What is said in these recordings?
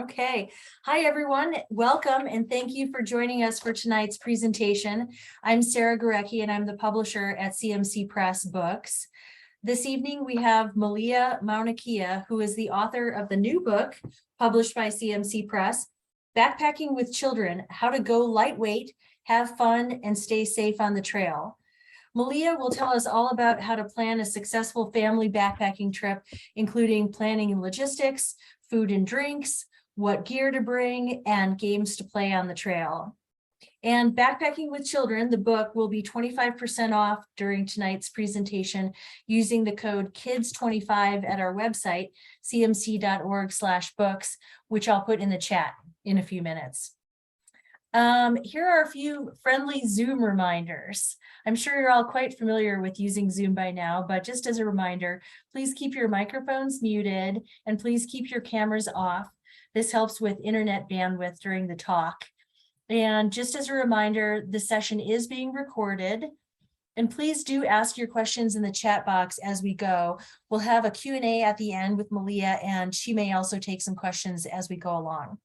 Okay. Hi, everyone. Welcome and thank you for joining us for tonight's presentation. I'm Sarah Gurecki and I'm the publisher at CMC Press Books. This evening, we have Malia Maunakea, who is the author of the new book published by CMC Press, Backpacking with Children, How to Go Lightweight, Have Fun, and Stay Safe on the Trail. Malia will tell us all about how to plan a successful family backpacking trip, including planning and logistics, food and drinks, what gear to bring, and games to play on the trail. And Backpacking with Children, the book, will be 25% off during tonight's presentation using the code KIDS25 at our website, cmc.org/books, which I'll put in the chat in a few minutes. Here are a few friendly Zoom reminders. I'm sure you're all quite familiar with using Zoom by now, but just as a reminder, please keep your microphones muted and please keep your cameras off. This helps with internet bandwidth during the talk. And just as a reminder, the session is being recorded. And please do ask your questions in the chat box as we go. We'll have a Q&A at the end with Malia, and she may also take some questions as we go along.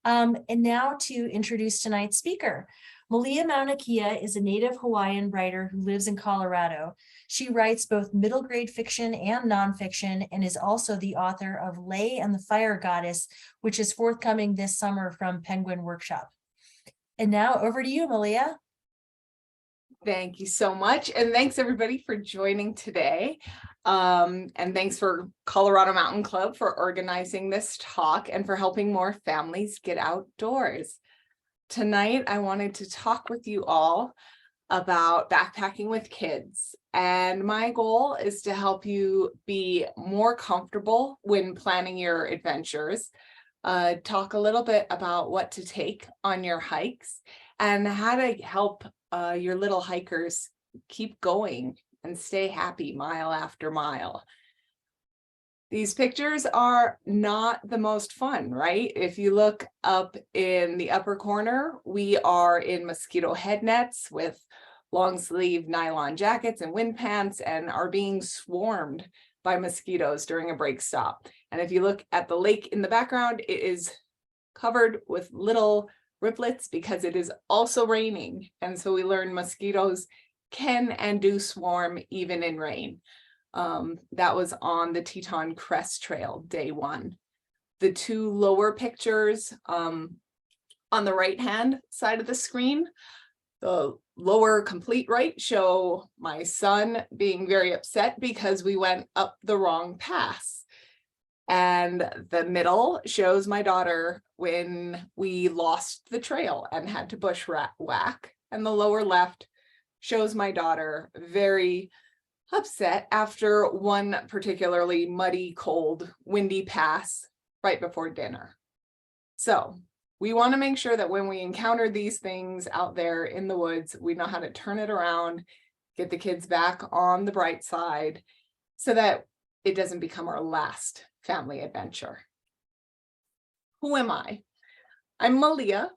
And now to introduce tonight's speaker. Malia Maunakea is a native Hawaiian writer who lives in Colorado. She writes both middle grade fiction and nonfiction and is also the author of Lay and the Fire Goddess, which is forthcoming this summer from Penguin Workshop. And now over to you, Malia. Thank you so much. And thanks everybody for joining today. And thanks for Colorado Mountain Club for organizing this talk and for helping more families get outdoors. Tonight, I wanted to talk with you all about backpacking with kids. And my goal is to help you be more comfortable when planning your adventures, talk a little bit about what to take on your hikes and how to help your little hikers keep going and stay happy mile after mile. These pictures are not the most fun, right? If you look up in the upper corner, we are in mosquito head nets with long sleeve nylon jackets and wind pants and are being swarmed by mosquitoes during a break stop. And if you look at the lake in the background, it is covered with little riplets because it is also raining. And so we learn mosquitoes can and do swarm even in rain. That was on the Teton Crest Trail, day one. The two lower pictures on the right-hand side of the screen, the lower complete right show my son being very upset because we went up the wrong pass. And the middle shows my daughter when we lost the trail and had to bushwhack. And the lower left shows my daughter very upset after one particularly muddy, cold, windy pass right before dinner. So we want to make sure that when we encounter these things out there in the woods, we know how to turn it around, get the kids back on the bright side so that it doesn't become our last family adventure. Who am I? I'm Malia.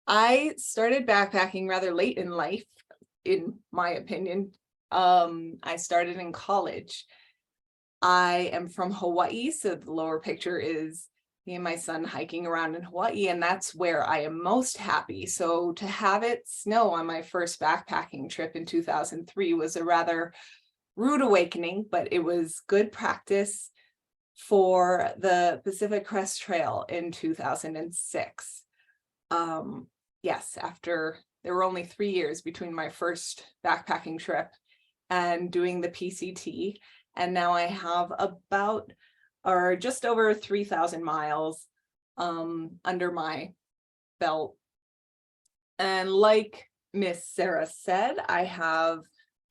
I started backpacking rather late in life, in my opinion. I started in college. I am from Hawaii, so the lower picture is me and my son hiking around in Hawaii, and that's where I am most happy. So to have it snow on my first backpacking trip in 2003 was a rather rude awakening, but it was good practice for the Pacific Crest Trail in 2006. Yes, after there were only 3 years between my first backpacking trip and doing the PCT. And now I have about or just over 3,000 miles under my belt. And like Miss Sarah said, I have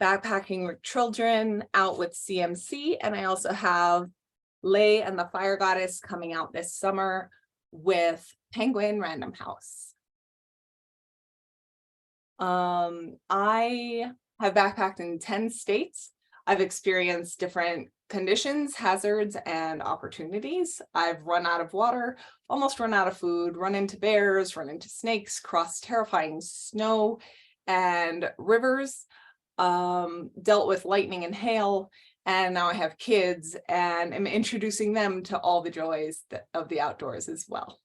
Backpacking with Children out with CMC, and I also have Lay and the Fire Goddess coming out this summer with Penguin Random House. I have backpacked in 10 states. I've experienced different conditions, hazards, and opportunities. I've run out of water, almost run out of food, run into bears, run into snakes, crossed terrifying snow and rivers, dealt with lightning and hail, and now I have kids and am introducing them to all the joys of the outdoors as well.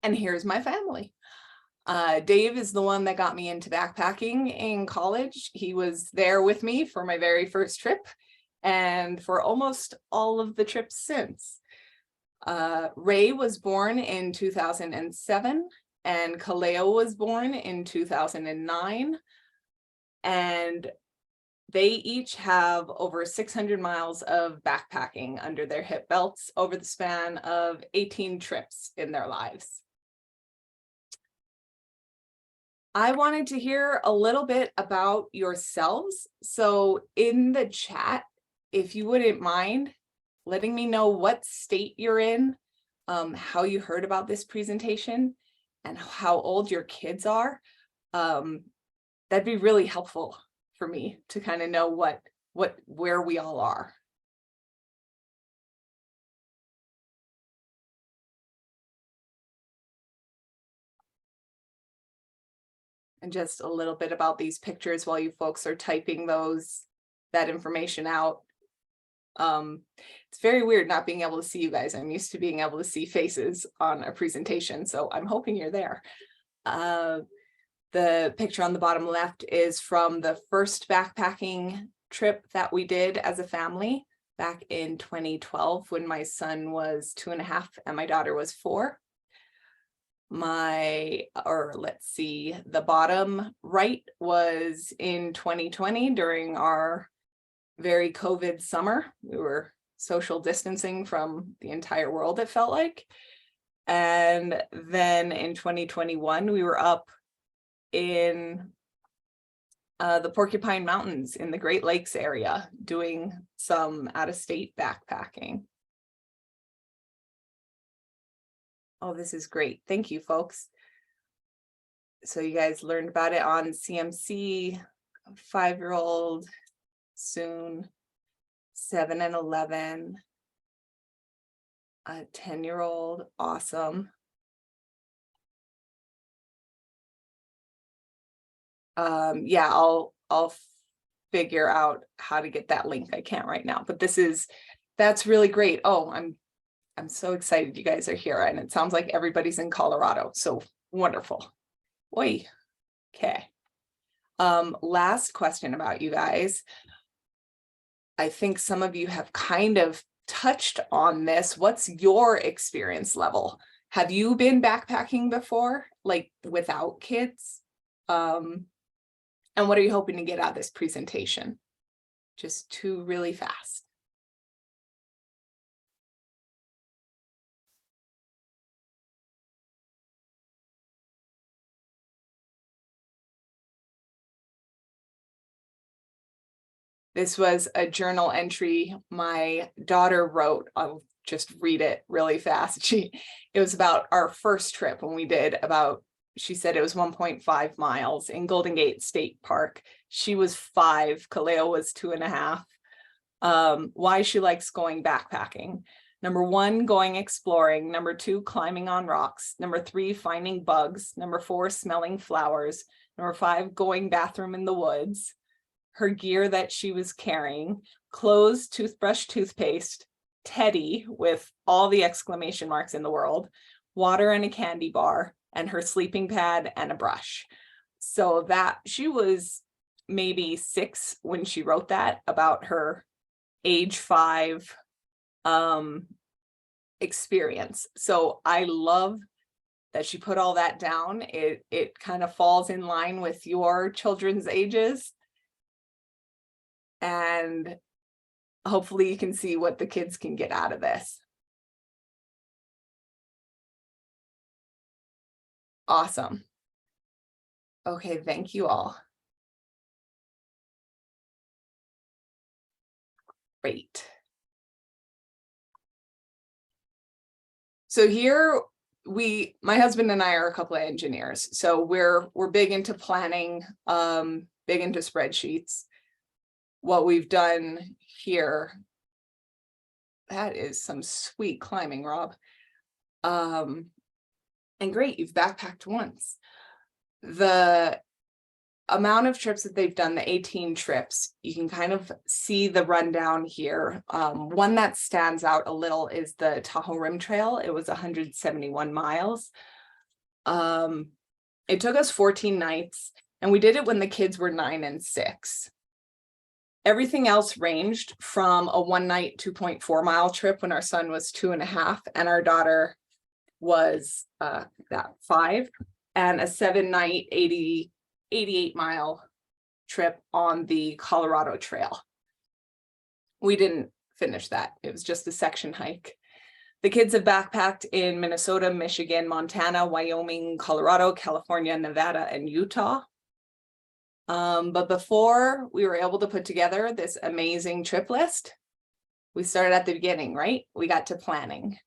And here's my family. Dave is the one that got me into backpacking in college. He was there with me for my very first trip and for almost all of the trips since. Ray was born in 2007 and Kaleo was born in 2009. And they each have over 600 miles of backpacking under their hip belts over the span of 18 trips in their lives. I wanted to hear a little bit about yourselves. So in the chat, if you wouldn't mind letting me know what state you're in, how you heard about this presentation, and how old your kids are, that'd be really helpful for me to kind of know where we all are. And just a little bit about these pictures while you folks are typing that information out. It's very weird not being able to see you guys. I'm used to being able to see faces on a presentation, so I'm hoping you're there. The picture on the bottom left is from the first backpacking trip that we did as a family back in 2012 when my son was 2.5 and my daughter was 4. The bottom right was in 2020 during our very COVID summer. We were social distancing from the entire world, it felt like. And then in 2021, we were up in the Porcupine Mountains in the Great Lakes area doing some out-of-state backpacking. Oh, this is great. Thank you, folks. So you guys learned about it on CMC, 5-year-old, soon 7 and 11, a 10-year-old, awesome. Yeah, I'll figure out how to get that link. I can't right now, but that's really great. Oh, I'm so excited you guys are here, and it sounds like everybody's in Colorado, so wonderful. Oi, okay. Last question about you guys. I think some of you have kind of touched on this. What's your experience level? Have you been backpacking before, like without kids? And what are you hoping to get out of this presentation? Just 2 really fast. This was a journal entry my daughter wrote. I'll just read it really fast. It was about our first trip when we did she said it was 1.5 miles in Golden Gate State Park. She was 5, Kaleo was 2.5. Why she likes going backpacking. Number 1, going exploring. Number 2, climbing on rocks. Number 3, finding bugs. Number 4, smelling flowers. Number 5, going bathroom in the woods. Her gear that she was carrying: clothes, toothbrush, toothpaste, Teddy with all the exclamation marks in the world, water and a candy bar, and her sleeping pad and a brush. So that she was maybe 6 when she wrote that about her age 5 experience. So I love that she put all that down. It kind of falls in line with your children's ages. And hopefully you can see what the kids can get out of this. Awesome. Okay, thank you all. Great. So here my husband and I are a couple of engineers. So we're big into planning, big into spreadsheets. What we've done here, that is some sweet climbing, Rob. And great, you've backpacked once. The amount of trips that they've done, the 18 trips, you can kind of see the rundown here. One that stands out a little is the Tahoe Rim Trail. It was 171 miles. It took us 14 nights, and we did it when the kids were 9 and 6. Everything else ranged from a 1-night 2.4 mile trip when our son was 2.5 and our daughter was 5, and a 7-night 88 mile trip on the Colorado Trail. We didn't finish that. It was just a section hike. The kids have backpacked in Minnesota, Michigan, Montana, Wyoming, Colorado, California, Nevada, and Utah. But before we were able to put together this amazing trip list, we started at the beginning, right? We got to planning.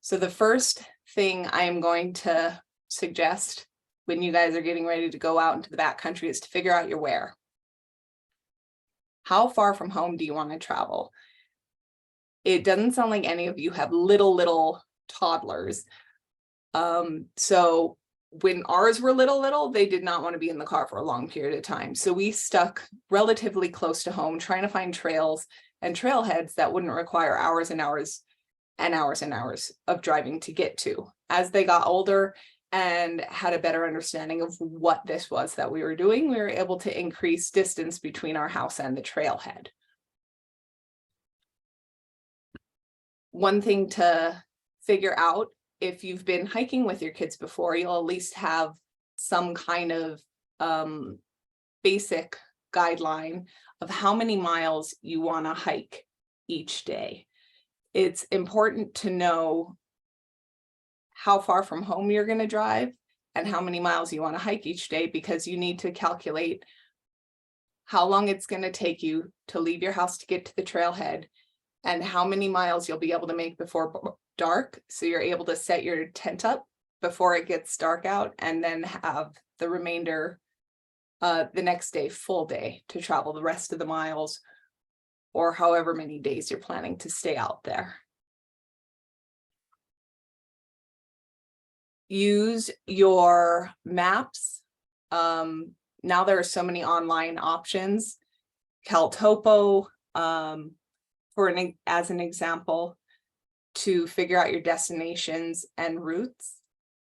So the first thing I am going to suggest when you guys are getting ready to go out into the backcountry is to figure out your where. How far from home do you want to travel? It doesn't sound like any of you have little toddlers. So when ours were little, they did not want to be in the car for a long period of time. So we stuck relatively close to home, trying to find trails and trailheads that wouldn't require hours and hours and hours and hours of driving to get to. As they got older and had a better understanding of what this was that we were doing, we were able to increase distance between our house and the trailhead. One thing to figure out, if you've been hiking with your kids before, you'll at least have some kind of basic guideline of how many miles you want to hike each day. It's important to know how far from home you're going to drive and how many miles you want to hike each day, because you need to calculate how long it's going to take you to leave your house to get to the trailhead and how many miles you'll be able to make before dark, so you're able to set your tent up before it gets dark out, and then have the remainder the next day, full day, to travel the rest of the miles, or however many days you're planning to stay out there. Use your maps. Now there are so many online options. CalTopo, as an example, to figure out your destinations and routes.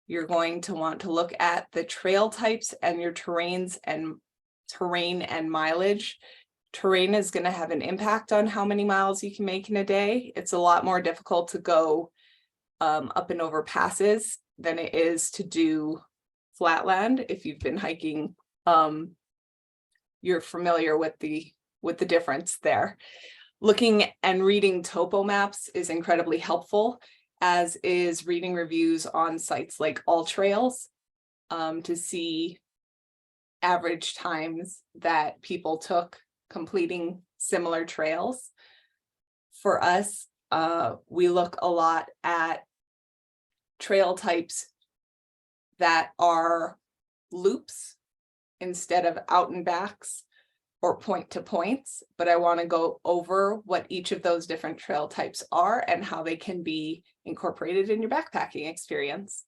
You're going to want to look at the trail types and your terrain and mileage. Terrain is going to have an impact on how many miles you can make in a day. It's a lot more difficult to go up and over passes than it is to do flatland. If you've been hiking, you're familiar with the difference there. Looking and reading topo maps is incredibly helpful, as is reading reviews on sites like All Trails to see average times that people took completing similar trails. For us, we look a lot at trail types that are loops instead of out and backs or point to points, but I want to go over what each of those different trail types are and how they can be incorporated in your backpacking experience.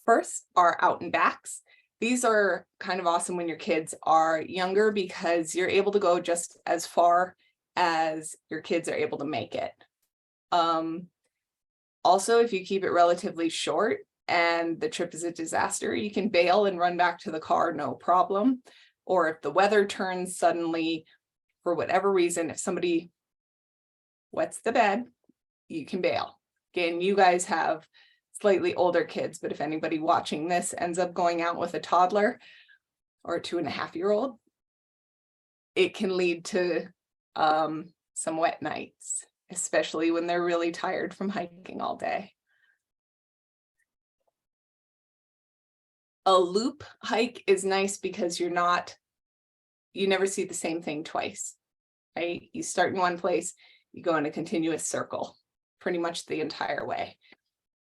First are out and backs. These are kind of awesome when your kids are younger, because you're able to go just as far as your kids are able to make it. Also, if you keep it relatively short and the trip is a disaster, you can bail and run back to the car, no problem. Or if the weather turns suddenly, for whatever reason, if somebody wets the bed, you can bail. Again, you guys have slightly older kids, but if anybody watching this ends up going out with a toddler or a 2.5-year-old, it can lead to some wet nights, especially when they're really tired from hiking all day. A loop hike is nice because you never see the same thing twice, right? You start in one place, you go in a continuous circle pretty much the entire way.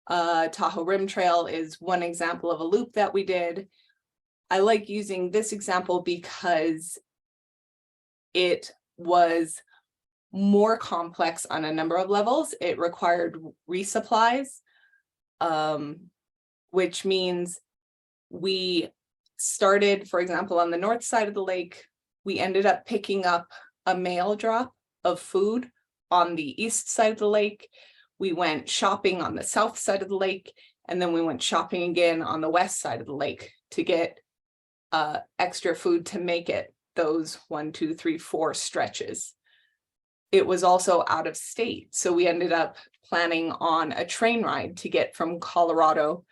Tahoe Rim Trail is one example of a loop that we did. I like using this example because it was more complex on a number of levels. It required resupplies, which means we started, for example, on the north side of the lake. We ended up picking up a mail drop of food on the east side of the lake. We went shopping on the south side of the lake, and then we went shopping again on the west side of the lake to get extra food to make it those 1, 2, 3, 4 stretches. It was also out of state, so we ended up planning on a train ride to get from Colorado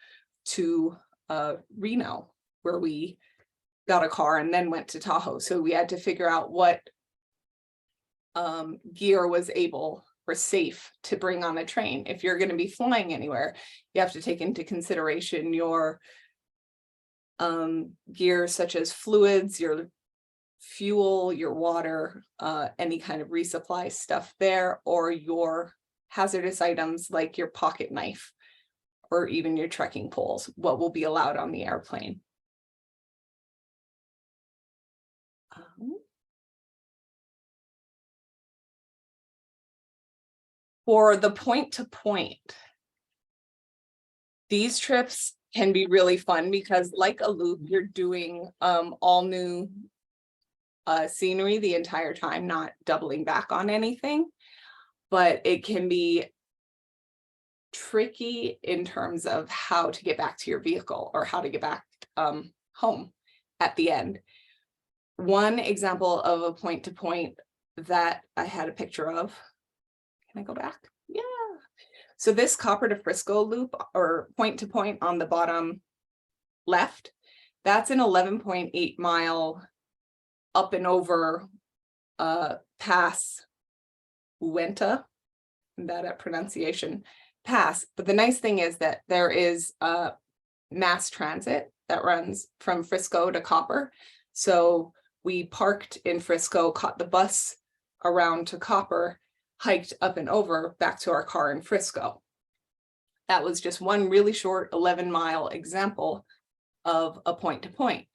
to Reno, where we got a car and then went to Tahoe. So we had to figure out what gear was able or safe to bring on a train. If you're going to be flying anywhere, you have to take into consideration your gear, such as fluids, your fuel, your water, any kind of resupply stuff there, or your hazardous items like your pocket knife or even your trekking poles, what will be allowed on the airplane. For the point-to-point, these trips can be really fun because, like a loop, you're doing all new scenery the entire time, not doubling back on anything. But it can be tricky in terms of how to get back to your vehicle or how to get back home at the end. One example of a point-to-point that I had a picture of. Can I go back? Yeah. So this Copper to Frisco loop, or point-to-point on the bottom left, that's an 11.8 mile up and over pass, Uinta, that pronunciation, pass. But the nice thing is that there is mass transit that runs from Frisco to Copper. So we parked in Frisco, caught the bus around to Copper, hiked up and over back to our car in Frisco. That was just one really short 11-mile example of a point-to-point.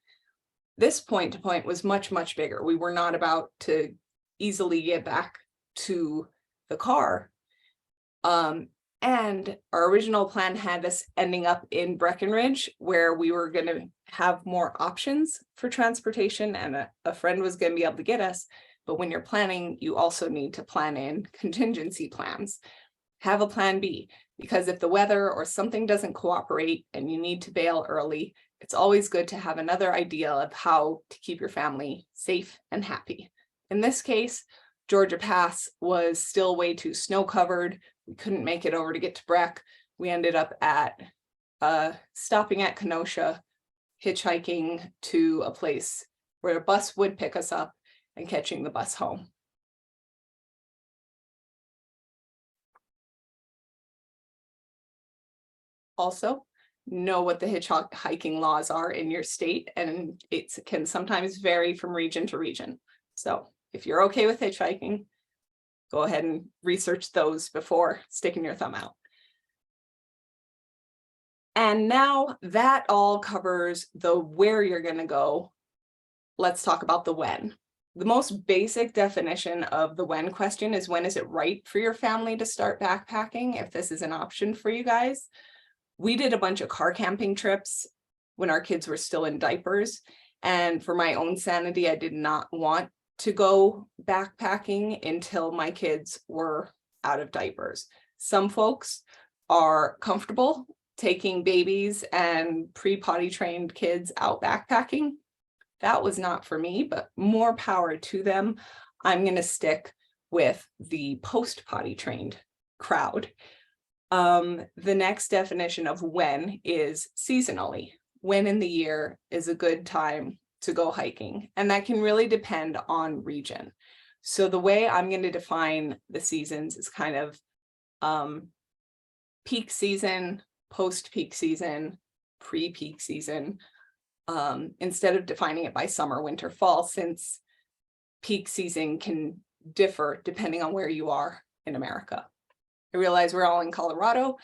This point-to-point was much, much bigger. We were not about to easily get back to the car. And our original plan had us ending up in Breckenridge, where we were going to have more options for transportation, and a friend was going to be able to get us. But when you're planning, you also need to plan in contingency plans. Have a plan B, because if the weather or something doesn't cooperate and you need to bail early, it's always good to have another idea of how to keep your family safe and happy. In this case, Georgia Pass was still way too snow covered. We couldn't make it over to get to Breck. We ended up at stopping at Kenosha, hitchhiking to a place where a bus would pick us up and catching the bus home. Also, know what the hitchhiking laws are in your state, and it can sometimes vary from region to region. So if you're okay with hitchhiking, go ahead and research those before sticking your thumb out. And now that all covers the where you're going to go, let's talk about the when. The most basic definition of the when question is, when is it right for your family to start backpacking, if this is an option for you guys? We did a bunch of car camping trips when our kids were still in diapers. And for my own sanity, I did not want to go backpacking until my kids were out of diapers. Some folks are comfortable taking babies and pre-potty trained kids out backpacking. That was not for me, but more power to them. I'm going to stick with the post-potty trained crowd. The next definition of when is seasonally. When in the year is a good time to go hiking? And that can really depend on region. So the way I'm going to define the seasons is kind of peak season, post-peak season, pre-peak season, instead of defining it by summer, winter, fall, since peak season can differ depending on where you are in America. I realize we're all in Colorado,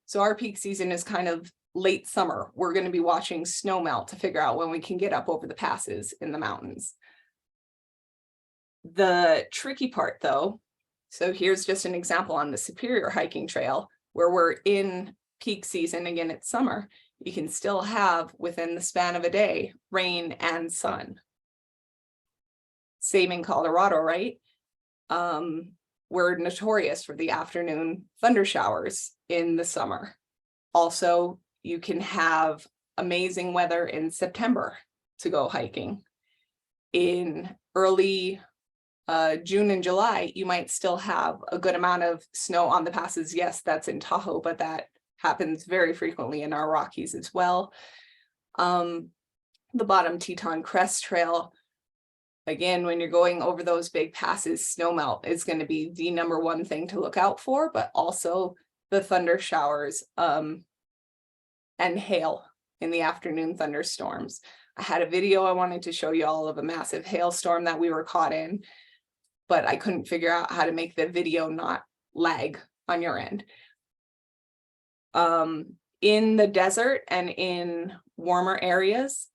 so our peak season is kind of late summer. We're going to be watching snow melt to figure out when we can get up over the passes in the mountains. The tricky part though, so here's just an example on the Superior hiking trail where we're in peak season, again it's summer, you can still have within the span of a day, rain and sun. Same in Colorado, right? We're notorious for the afternoon thunder showers in the summer. Also, you can have amazing weather in September to go hiking. In early June and July, you might still have a good amount of snow on the passes. Yes, that's in Tahoe, but that happens very frequently in our Rockies as well. The Bottom Teton Crest Trail, again, when you're going over those big passes, snowmelt is going to be the number one thing to look out for, but also the thunder showers and hail in the afternoon thunderstorms. I had a video I wanted to show you all of a massive hailstorm that we were caught in, but I couldn't figure out how to make the video not lag on your end. In the desert and in warmer areas,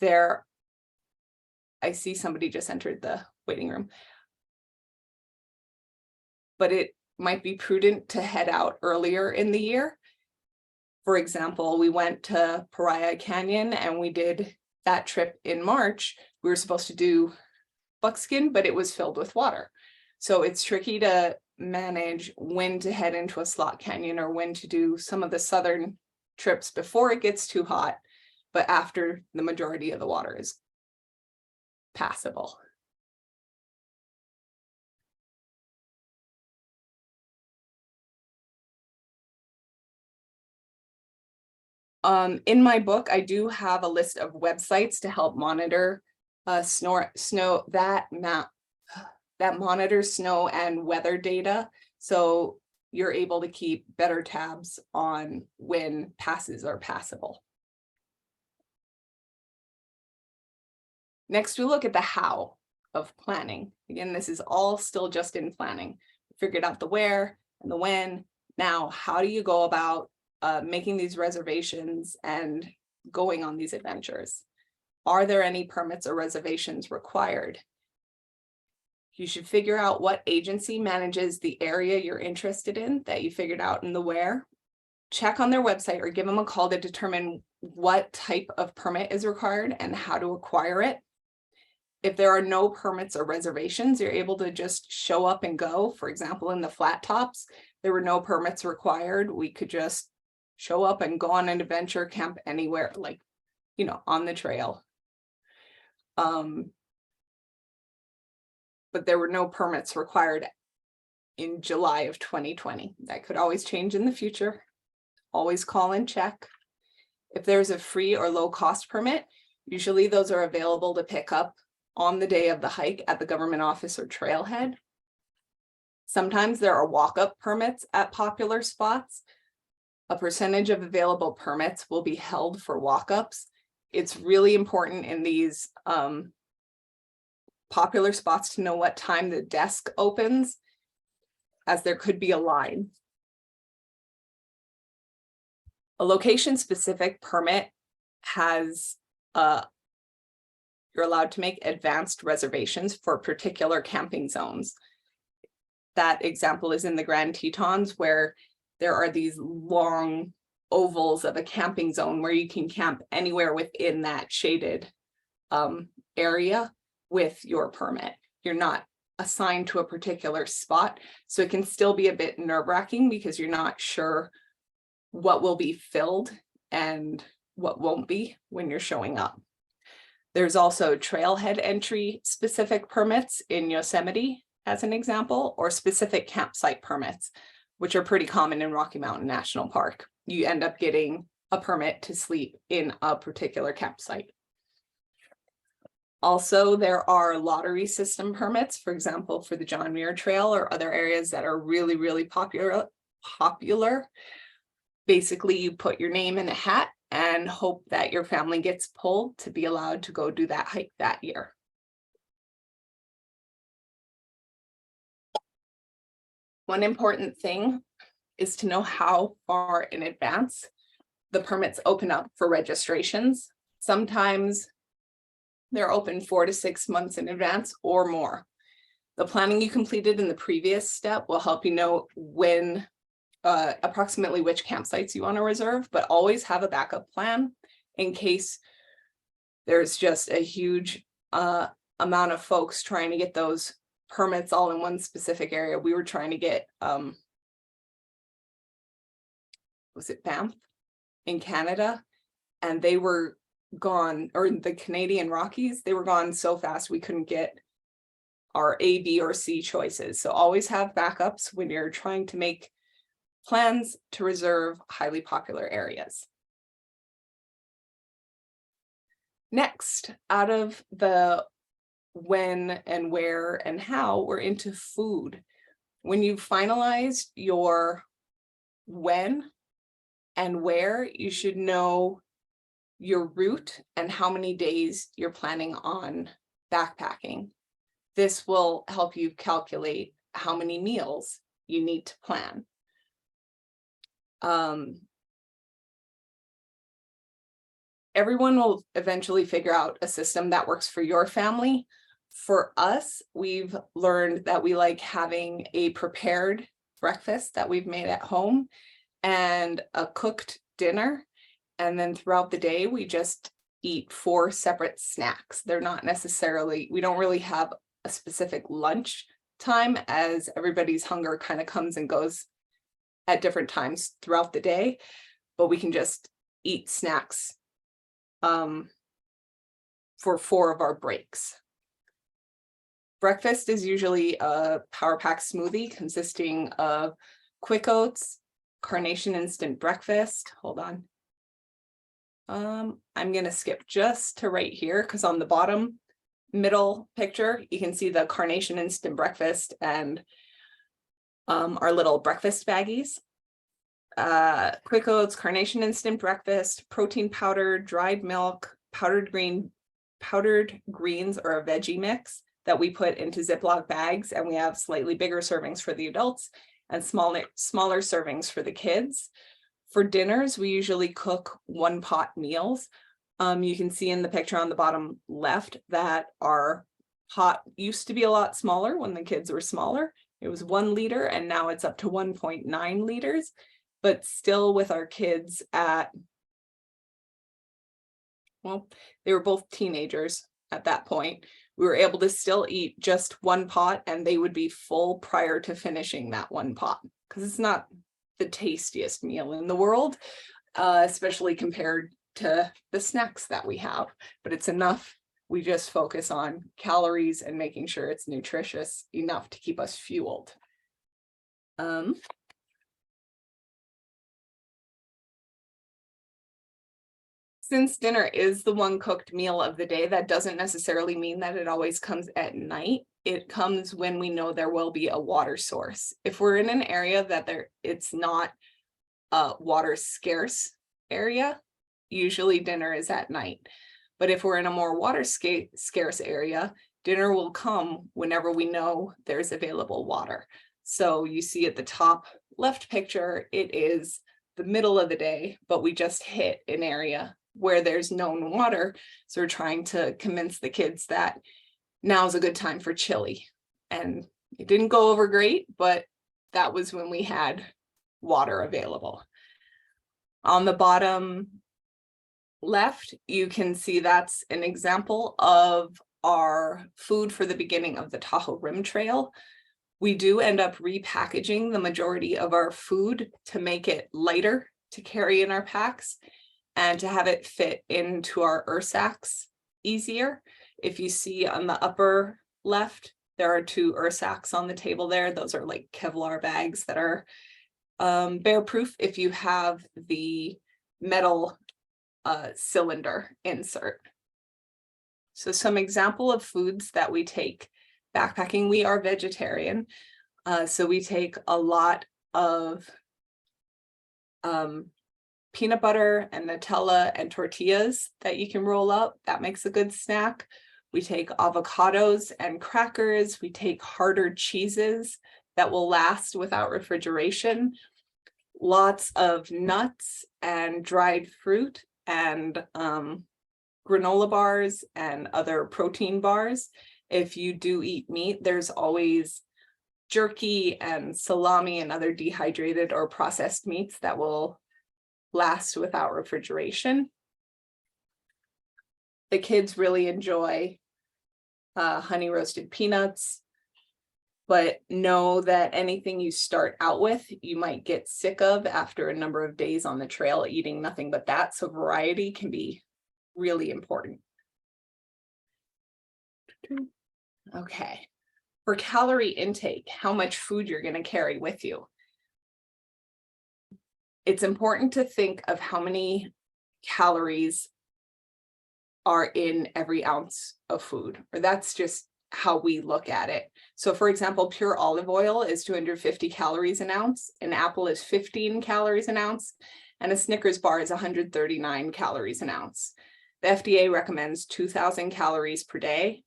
I see somebody just entered the waiting room, but it might be prudent to head out earlier in the year. For example, we went to Pariah Canyon and we did that trip in March. We were supposed to do buckskin, but it was filled with water. So it's tricky to manage when to head into a slot canyon or when to do some of the southern trips before it gets too hot, but after the majority of the water is passable. In my book, I do have a list of websites to help monitor snow that monitors snow and weather data, so you're able to keep better tabs on when passes are passable. Next, we look at the how of planning. Again, this is all still just in planning. Figured out the where and the when. Now, how do you go about making these reservations and going on these adventures? Are there any permits or reservations required? You should figure out what agency manages the area you're interested in that you figured out in the where. Check on their website or give them a call to determine what type of permit is required and how to acquire it. If there are no permits or reservations, you're able to just show up and go. For example, in the flat tops, there were no permits required. We could just show up and go on an adventure, camp anywhere, like, on the trail. But there were no permits required in July of 2020. That could always change in the future. Always call and check. If there's a free or low cost permit, usually those are available to pick up on the day of the hike at the government office or trailhead. Sometimes there are walk-up permits at popular spots. A percentage of available permits will be held for walk-ups. It's really important in these popular spots to know what time the desk opens, as there could be a line. A location-specific permit has you're allowed to make advanced reservations for particular camping zones. That example is in the Grand Tetons, where there are these long ovals of a camping zone where you can camp anywhere within that shaded area with your permit. You're not assigned to a particular spot, so it can still be a bit nerve-wracking because you're not sure what will be filled and what won't be when you're showing up. There's also trailhead entry specific permits in Yosemite, as an example, or specific campsite permits, which are pretty common in Rocky Mountain National Park. You end up getting a permit to sleep in a particular campsite. Also, there are lottery system permits, for example, for the John Muir Trail or other areas that are really, really popular. Basically, you put your name in a hat and hope that your family gets pulled to be allowed to go do that hike that year. One important thing is to know how far in advance the permits open up for registrations. Sometimes they're open 4 to 6 months in advance or more. The planning you completed in the previous step will help you know when approximately which campsites you want to reserve, but always have a backup plan in case there's just a huge amount of folks trying to get those permits all in one specific area. We were trying to get, was it Banff in Canada? And they were gone, or the Canadian Rockies, they were gone so fast we couldn't get our A, B, or C choices. So always have backups when you're trying to make plans to reserve highly popular areas. Next, out of the when and where and how, we're into food. When you've finalized your when and where, you should know your route and how many days you're planning on backpacking. This will help you calculate how many meals you need to plan. Everyone will eventually figure out a system that works for your family. For us, we've learned that we like having a prepared breakfast that we've made at home and a cooked dinner. And then throughout the day, we just eat 4 separate snacks. They're not necessarily, we don't really have a specific lunch time, as everybody's hunger kind of comes and goes at different times throughout the day, but we can just eat snacks for 4 of our breaks. Breakfast is usually a power pack smoothie consisting of quick oats, Carnation instant breakfast. Hold on. I'm gonna skip just to right here because on the bottom middle picture, you can see the Carnation instant breakfast and our little breakfast baggies. Quick oats, Carnation instant breakfast, protein powder, dried milk, powdered greens or a veggie mix that we put into Ziploc bags, and we have slightly bigger servings for the adults and smaller servings for the kids. For dinners, we usually cook 1-pot meals. You can see in the picture on the bottom left that our pot used to be a lot smaller when the kids were smaller. It was 1 liter and now it's up to 1.9 liters, but still with our kids at, well, they were both teenagers at that point. We were able to still eat just 1 pot and they would be full prior to finishing that 1 pot, because it's not the tastiest meal in the world, especially compared to the snacks that we have, but it's enough. We just focus on calories and making sure it's nutritious enough to keep us fueled. Since dinner is the one cooked meal of the day, that doesn't necessarily mean that it always comes at night. It comes when we know there will be a water source. If we're in an area that it's not a water scarce area, usually dinner is at night. But if we're in a more water scarce area, dinner will come whenever we know there's available water. So you see at the top left picture, it is the middle of the day, but we just hit an area where there's known water. So we're trying to convince the kids that now's a good time for chili. And it didn't go over great, but that was when we had water available. On the bottom left, you can see that's an example of our food for the beginning of the Tahoe Rim Trail. We do end up repackaging the majority of our food to make it lighter to carry in our packs and to have it fit into our sacks easier. If you see on the upper left, there are 2 sacks on the table there. Those are like Kevlar bags that are bear proof if you have the metal cylinder insert. So some example of foods that we take backpacking. We are vegetarian, so we take a lot of peanut butter and Nutella and tortillas that you can roll up. That makes a good snack. We take avocados and crackers. We take harder cheeses that will last without refrigeration. Lots of nuts and dried fruit and granola bars and other protein bars. If you do eat meat, there's always jerky and salami and other dehydrated or processed meats that will last without refrigeration. The kids really enjoy honey roasted peanuts, but know that anything you start out with, you might get sick of after a number of days on the trail eating nothing but that. So variety can be really important. Okay. For calorie intake, how much food you're going to carry with you. It's important to think of how many calories are in every ounce of food, or that's just how we look at it. So for example, pure olive oil is 250 calories an ounce, an apple is 15 calories an ounce, and a Snickers bar is 139 calories an ounce. The FDA recommends 2,000 calories per day.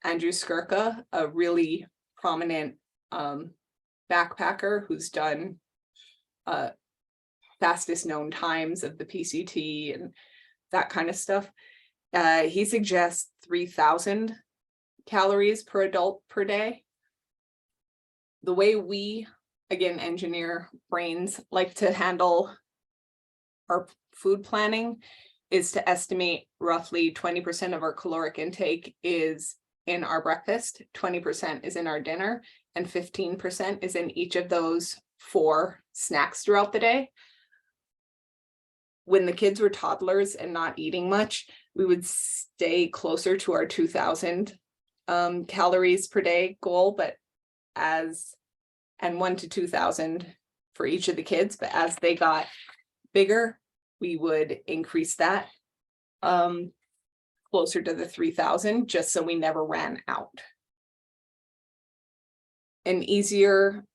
Andrew Skirka, a really prominent backpacker who's done fastest known times of the PCT and that kind of stuff, he suggests 3,000 calories per adult per day. The way we, again, engineer brains like to handle our food planning is to estimate roughly 20% of our caloric intake is in our breakfast, 20% is in our dinner, and 15% is in each of those 4 snacks throughout the day. When the kids were toddlers and not eating much, we would stay closer to our 2,000 calories per day goal, but and 1 to 2,000 for each of the kids. But as they got bigger, we would increase that closer to the 3,000, just so we never ran out. An easier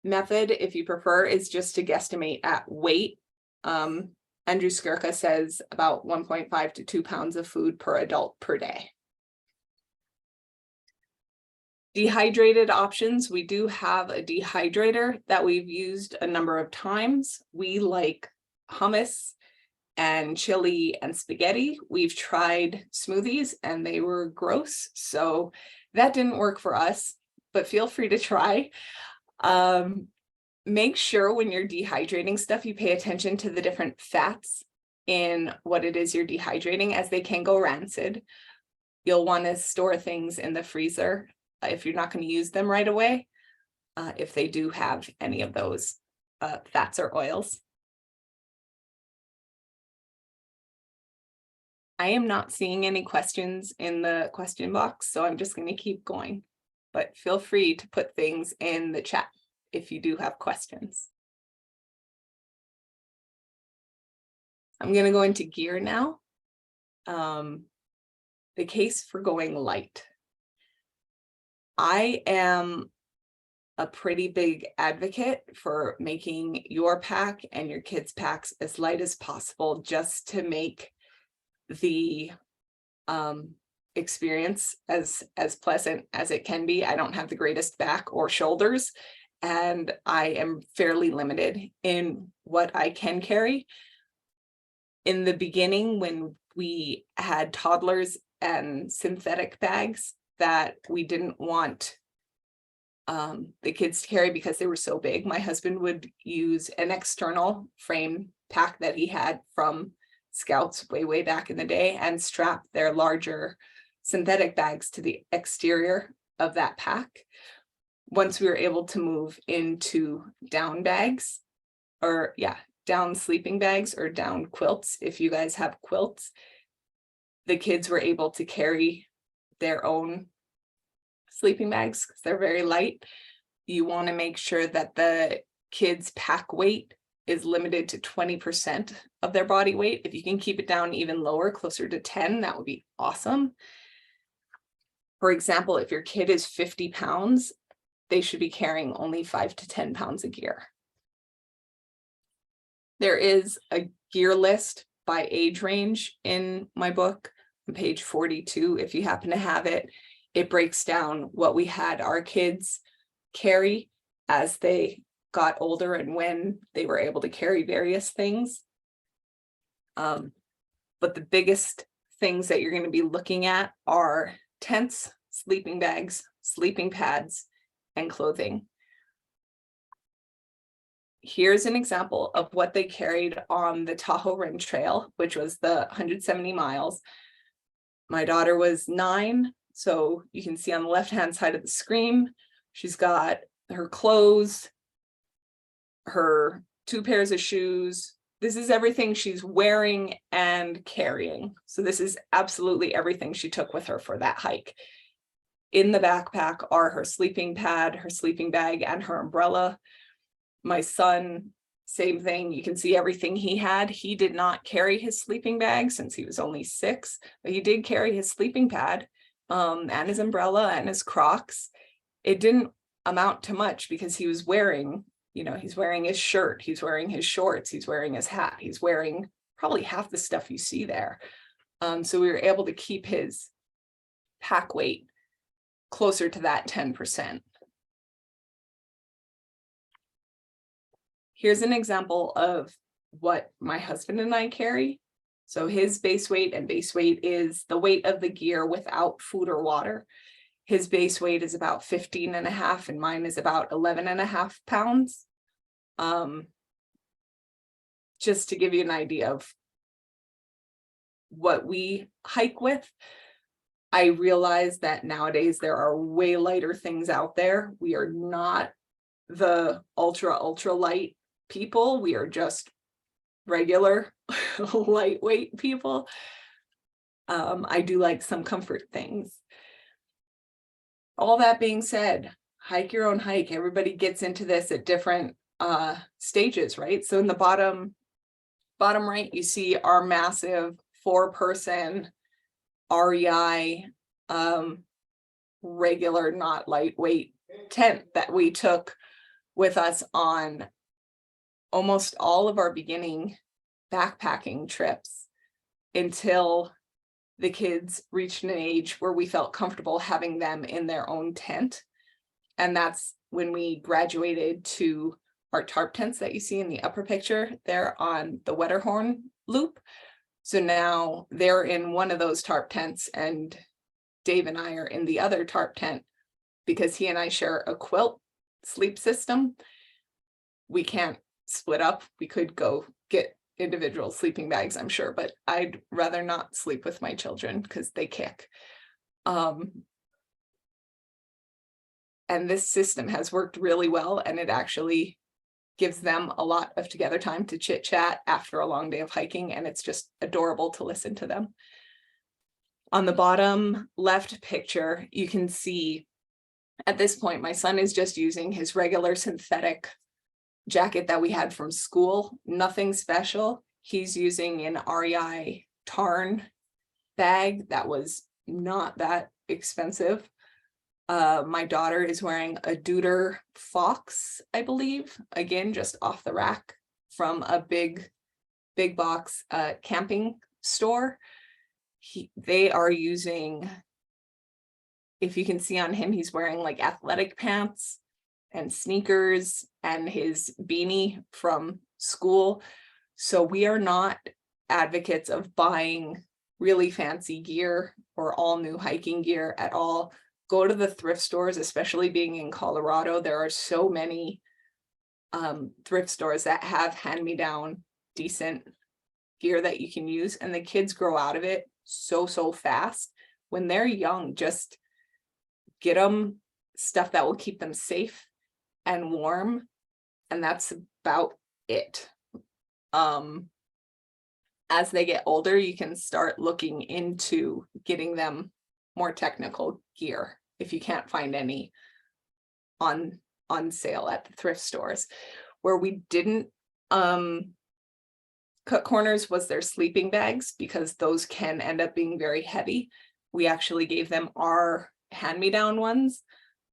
method, if you prefer, is just to guesstimate at weight. Andrew Skirka says about 1.5 to 2 pounds of food per adult per day. Dehydrated options. We do have a dehydrator that we've used a number of times. We like hummus and chili and spaghetti. We've tried smoothies and they were gross, so that didn't work for us, but feel free to try. Make sure when you're dehydrating stuff, you pay attention to the different fats in what it is you're dehydrating, as they can go rancid. You'll want to store things in the freezer if you're not going to use them right away, if they do have any of those fats or oils. I am not seeing any questions in the question box, so I'm just going to keep going, but feel free to put things in the chat if you do have questions. I'm going to go into gear now. The case for going light. I am a pretty big advocate for making your pack and your kids' packs as light as possible, just to make the experience as pleasant as it can be. I don't have the greatest back or shoulders, and I am fairly limited in what I can carry. In the beginning, when we had toddlers and synthetic bags that we didn't want the kids to carry because they were so big, my husband would use an external frame pack that he had from Scouts way back in the day and strap their larger synthetic bags to the exterior of that pack. Once we were able to move into down bags, or down sleeping bags or down quilts, if you guys have quilts, the kids were able to carry their own sleeping bags because they're very light. You want to make sure that the kids' pack weight is limited to 20% of their body weight. If you can keep it down even lower, closer to 10, that would be awesome. For example, if your kid is 50 pounds, they should be carrying only 5 to 10 pounds of gear. There is a gear list by age range in my book on page 42. If you happen to have it, it breaks down what we had our kids carry as they got older and when they were able to carry various things. But the biggest things that you're going to be looking at are tents, sleeping bags, sleeping pads, and clothing. Here's an example of what they carried on the Tahoe Rim Trail, which was the 170 miles. My daughter was 9, so you can see on the left-hand side of the screen, she's got her clothes, her 2 pairs of shoes. This is everything she's wearing and carrying. So this is absolutely everything she took with her for that hike. In the backpack are her sleeping pad, her sleeping bag, and her umbrella. My son, same thing. You can see everything he had. He did not carry his sleeping bag since he was only 6, but he did carry his sleeping pad, and his umbrella and his Crocs. It didn't amount to much because he was wearing, he's wearing his shirt, he's wearing his shorts, he's wearing his hat, he's wearing probably half the stuff you see there. So we were able to keep his pack weight closer to that 10%. Here's an example of what my husband and I carry. So his base weight, and base weight is the weight of the gear without food or water. His base weight is about 15.5 and mine is about 11.5 pounds. Just to give you an idea of what we hike with. I realize that nowadays there are way lighter things out there. We are not the ultra light people. We are just regular lightweight people. I do like some comfort things. All that being said, hike your own hike. Everybody gets into this at different stages, right? So in the bottom right, you see our massive 4-person REI regular, not lightweight tent that we took with us on almost all of our beginning backpacking trips until the kids reached an age where we felt comfortable having them in their own tent. And that's when we graduated to our tarp tents that you see in the upper picture there on the Wetterhorn loop. So now they're in one of those tarp tents and Dave and I are in the other tarp tent because he and I share a quilt sleep system. We can't split up. We could go get individual sleeping bags, I'm sure, but I'd rather not sleep with my children because they kick. And this system has worked really well, and it actually gives them a lot of together time to chit chat after a long day of hiking, and it's just adorable to listen to them. On the bottom left picture, you can see at this point, my son is just using his regular synthetic jacket that we had from school, nothing special. He's using an REI Tarn bag that was not that expensive. My daughter is wearing a Deuter Fox, I believe, again, just off the rack from a big box camping store. They are using, if you can see on him, he's wearing like athletic pants and sneakers and his beanie from school. So we are not advocates of buying really fancy gear or all new hiking gear at all. Go to the thrift stores, especially being in Colorado. There are so many thrift stores that have hand-me-down decent gear that you can use, and the kids grow out of it so fast. When they're young, just get them stuff that will keep them safe and warm, and that's about it. As they get older, you can start looking into getting them more technical gear if you can't find any on sale at the thrift stores. Where we didn't cut corners was their sleeping bags, because those can end up being very heavy. We actually gave them our hand-me-down ones.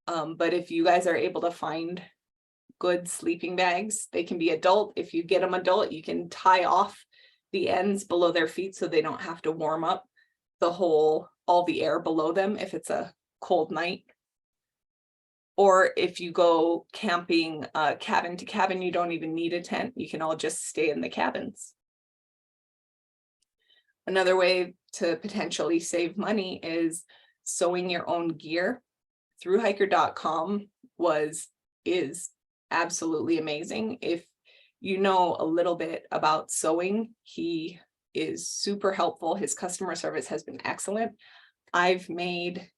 But if you guys are able to find good sleeping bags, they can be adult. If you get them adult, you can tie off the ends below their feet so they don't have to warm up all the air below them if it's a cold night. Or if you go camping cabin to cabin, you don't even need a tent. You can all just stay in the cabins. Another way to potentially save money is sewing your own gear. Throughhiker.com is absolutely amazing. If you know a little bit about sewing, he is super helpful. His customer service has been excellent. I've made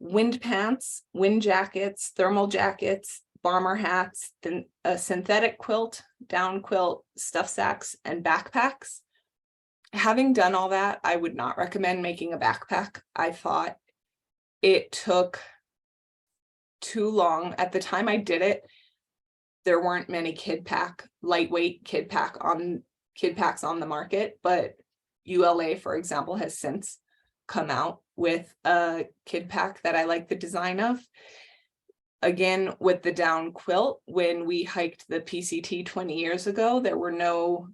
wind pants, wind jackets, thermal jackets, bomber hats, then a synthetic quilt, down quilt, stuff sacks, and backpacks. Having done all that, I would not recommend making a backpack. I thought it took too long. At the time I did it, there weren't many lightweight kid packs on the market, but ULA, for example, has since come out with a kid pack that I like the design of. Again, with the down quilt, when we hiked the PCT 20 years ago, there were no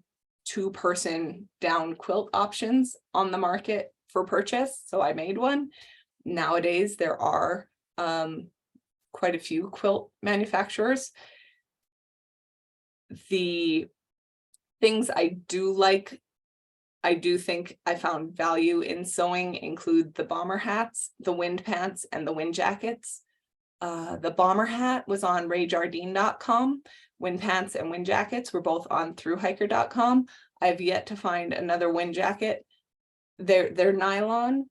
2-person down quilt options on the market for purchase, so I made one. Nowadays, there are quite a few quilt manufacturers. The things I do like, I do think I found value in sewing include the bomber hats, the wind pants, and the wind jackets. The bomber hat was on rayjardine.com. Wind pants and wind jackets were both on throughhiker.com. I've yet to find another wind jacket. They're nylon,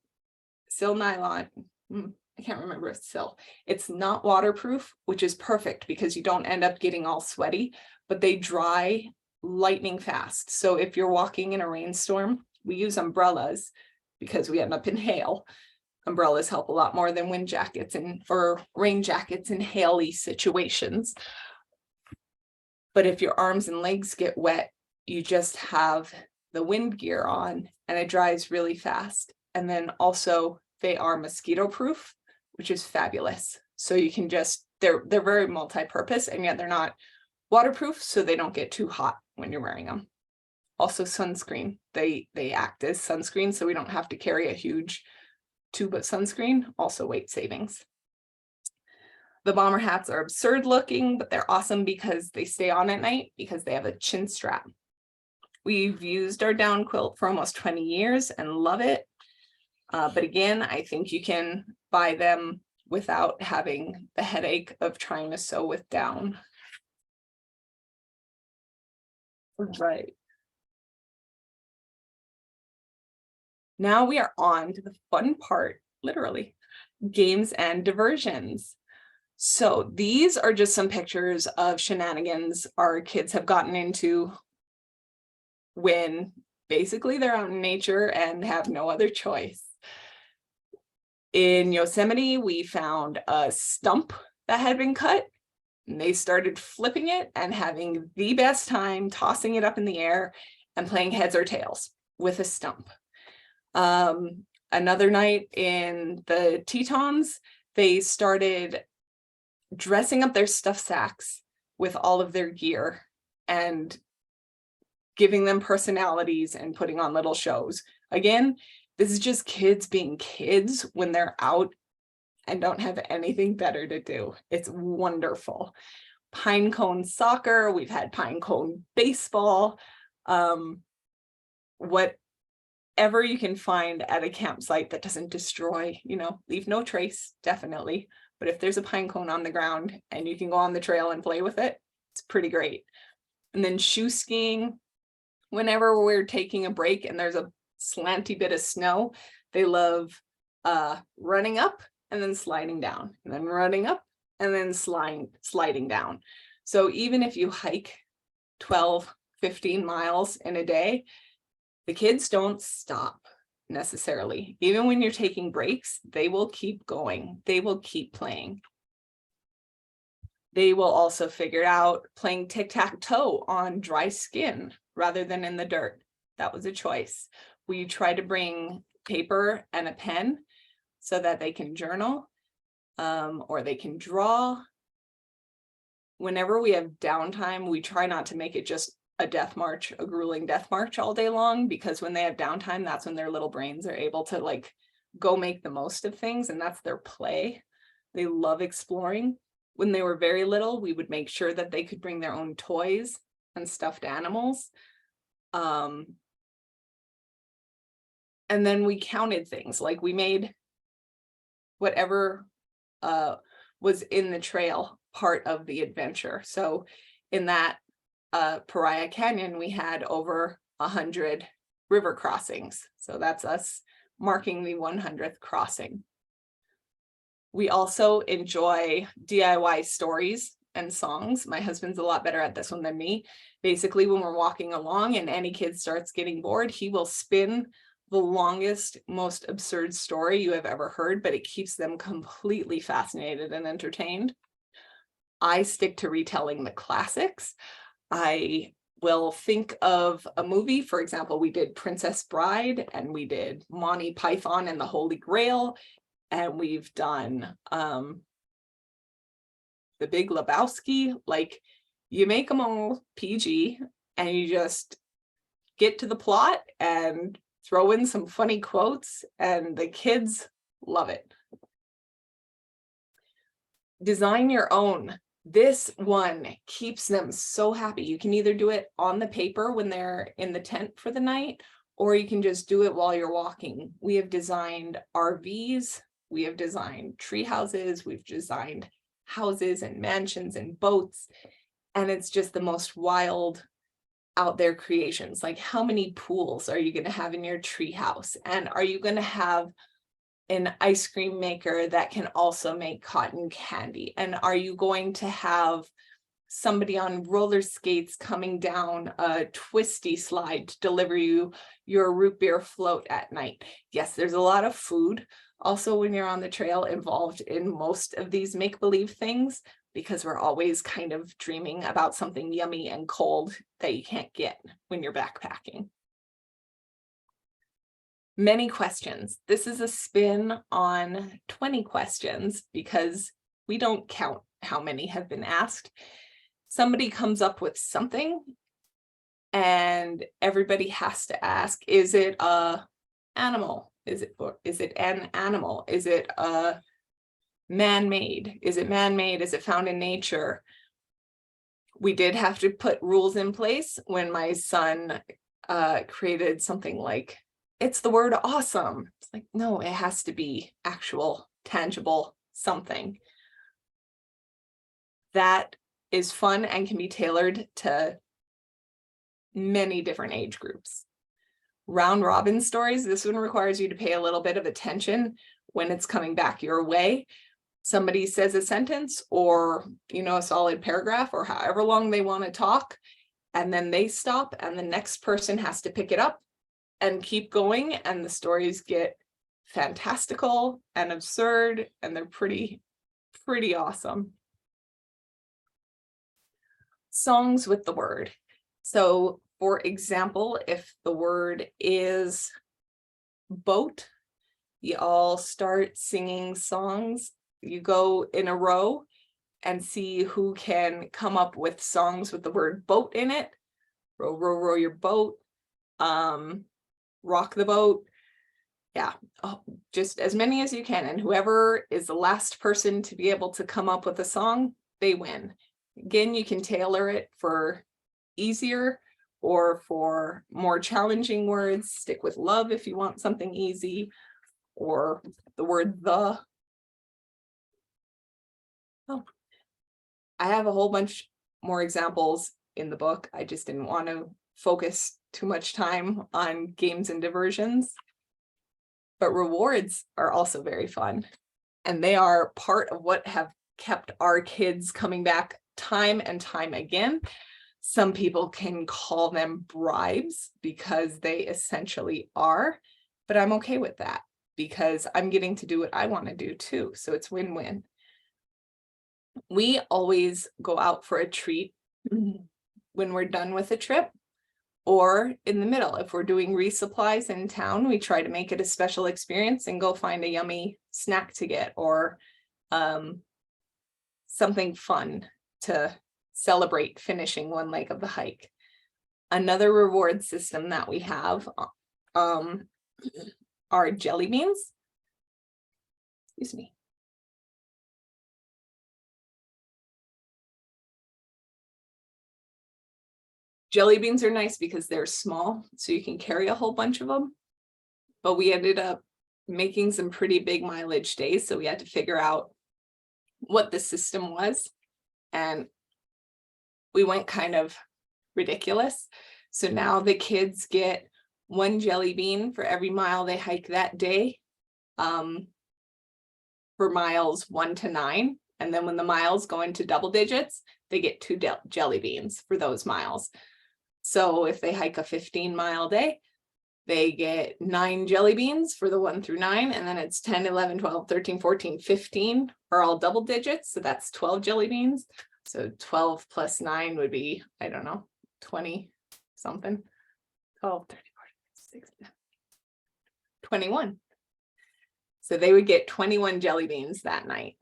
sil nylon. I can't remember if it's sil. It's not waterproof, which is perfect because you don't end up getting all sweaty, but they dry lightning fast. So if you're walking in a rainstorm, we use umbrellas because we end up in hail. Umbrellas help a lot more than wind jackets or rain jackets in haily situations. But if your arms and legs get wet, you just have the wind gear on and it dries really fast. And then also they are mosquito proof, which is fabulous. So you can they're very multi-purpose, and yet they're not waterproof, so they don't get too hot when you're wearing them. Also sunscreen, they act as sunscreen, so we don't have to carry a huge tube of sunscreen, also weight savings. The bomber hats are absurd looking, but they're awesome because they stay on at night because they have a chin strap. We've used our down quilt for almost 20 years and love it. But again, I think you can buy them without having the headache of trying to sew with down. Right. Now we are on to the fun part, literally, games and diversions. So these are just some pictures of shenanigans our kids have gotten into when basically they're out in nature and have no other choice. In Yosemite, we found a stump that had been cut, and they started flipping it and having the best time tossing it up in the air and playing heads or tails with a stump. Another night in the Tetons, they started dressing up their stuff sacks with all of their gear and giving them personalities and putting on little shows. Again, this is just kids being kids when they're out and don't have anything better to do. It's wonderful. Pine cone soccer, we've had pine cone baseball, whatever you can find at a campsite that doesn't destroy, leave no trace, definitely. But if there's a pine cone on the ground and you can go on the trail and play with it, it's pretty great. And then shoe skiing, whenever we're taking a break and there's a slanty bit of snow, they love running up and then sliding down, and then running up and then sliding down. So even if you hike 12, 15 miles in a day, the kids don't stop necessarily. Even when you're taking breaks, they will keep going. They will keep playing. They will also figure out playing tic-tac-toe on dry skin rather than in the dirt. That was a choice. We try to bring paper and a pen so that they can journal or they can draw. Whenever we have downtime, we try not to make it just a death march, a grueling death march all day long, because when they have downtime, that's when their little brains are able to go make the most of things, and that's their play. They love exploring. When they were very little, we would make sure that they could bring their own toys and stuffed animals. And then we counted things, like we made whatever was in the trail part of the adventure. So in that Pariah Canyon, we had over 100 river crossings. So that's us marking the 100th crossing. We also enjoy DIY stories and songs. My husband's a lot better at this one than me. Basically, when we're walking along and any kid starts getting bored, he will spin the longest, most absurd story you have ever heard, but it keeps them completely fascinated and entertained. I stick to retelling the classics. I will think of a movie. For example, we did Princess Bride, and we did Monty Python and the Holy Grail, and we've done The Big Lebowski. Like, you make them all PG and you just get to the plot and throw in some funny quotes, and the kids love it. Design your own. This one keeps them so happy. You can either do it on the paper when they're in the tent for the night, or you can just do it while you're walking. We have designed RVs, we have designed tree houses, we've designed houses and mansions and boats, and it's just the most wild out there creations. Like, how many pools are you going to have in your tree house? And are you going to have an ice cream maker that can also make cotton candy? And are you going to have somebody on roller skates coming down a twisty slide to deliver you your root beer float at night? Yes, there's a lot of food also when you're on the trail involved in most of these make-believe things, because we're always kind of dreaming about something yummy and cold that you can't get when you're backpacking. Many questions. This is a spin on 20 questions because we don't count how many have been asked. Somebody comes up with something and everybody has to ask, is it a animal? Is it an animal? Is it a man-made? Is it man-made? Is it found in nature? We did have to put rules in place when my son created something like, it's the word awesome. It's like, no, it has to be actual, tangible something. That is fun and can be tailored to many different age groups. Round robin stories. This one requires you to pay a little bit of attention when it's coming back your way. Somebody says a sentence or, a solid paragraph or however long they want to talk, and then they stop and the next person has to pick it up and keep going, and the stories get fantastical and absurd, and they're pretty awesome. Songs with the word. So, for example, if the word is boat, you all start singing songs. You go in a row and see who can come up with songs with the word boat in it. Row, row, row your boat. Rock the boat. Yeah, just as many as you can. And whoever is the last person to be able to come up with a song, they win. Again, you can tailor it for easier or for more challenging words. Stick with love if you want something easy, or the word the. Oh, I have a whole bunch more examples in the book. I just didn't want to focus too much time on games and diversions. But rewards are also very fun. And they are part of what have kept our kids coming back time and time again. Some people can call them bribes because they essentially are, but I'm okay with that because I'm getting to do what I want to do too. So it's win-win. We always go out for a treat when we're done with a trip or in the middle. If we're doing resupplies in town, we try to make it a special experience and go find a yummy snack to get or something fun to celebrate finishing one leg of the hike. Another reward system that we have are jelly beans. Excuse me. Jelly beans are nice because they're small, so you can carry a whole bunch of them. But we ended up making some pretty big mileage days, so we had to figure out what the system was. And we went kind of ridiculous. So now the kids get 1 jelly bean for every mile they hike that day, for miles 1 to 9. And then when the miles go into double digits, they get 2 jelly beans for those miles. So if they hike a 15-mile day, they get 9 jelly beans for the 1 through 9, and then it's 10, 11, 12, 13, 14, 15 are all double digits. So that's 12 jelly beans. So 12 plus 9 would be, I don't know, 20 something. 12, 13, 14, 16, 21. So they would get 21 jelly beans that night.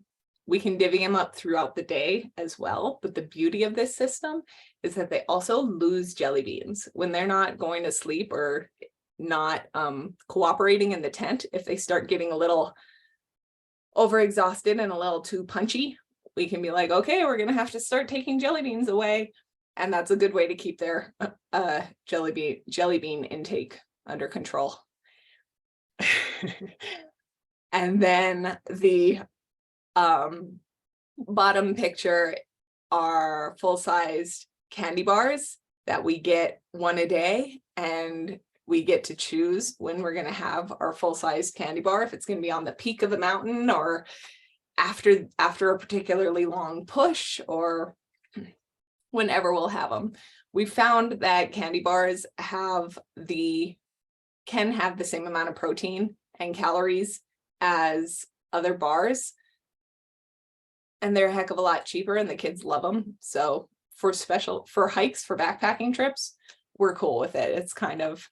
We can divvy them up throughout the day as well. But the beauty of this system is that they also lose jelly beans when they're not going to sleep or not cooperating in the tent. If they start getting a little overexhausted and a little too punchy, we can be like, okay, we're going to have to start taking jelly beans away. And that's a good way to keep their jelly bean intake under control. And then the bottom picture are full-sized candy bars that we get 1 a day, and we get to choose when we're going to have our full-sized candy bar, if it's going to be on the peak of the mountain or after a particularly long push, or whenever we'll have them. We found that candy bars can have the same amount of protein and calories as other bars, and they're a heck of a lot cheaper, and the kids love them. So for hikes, for backpacking trips, we're cool with it. It's kind of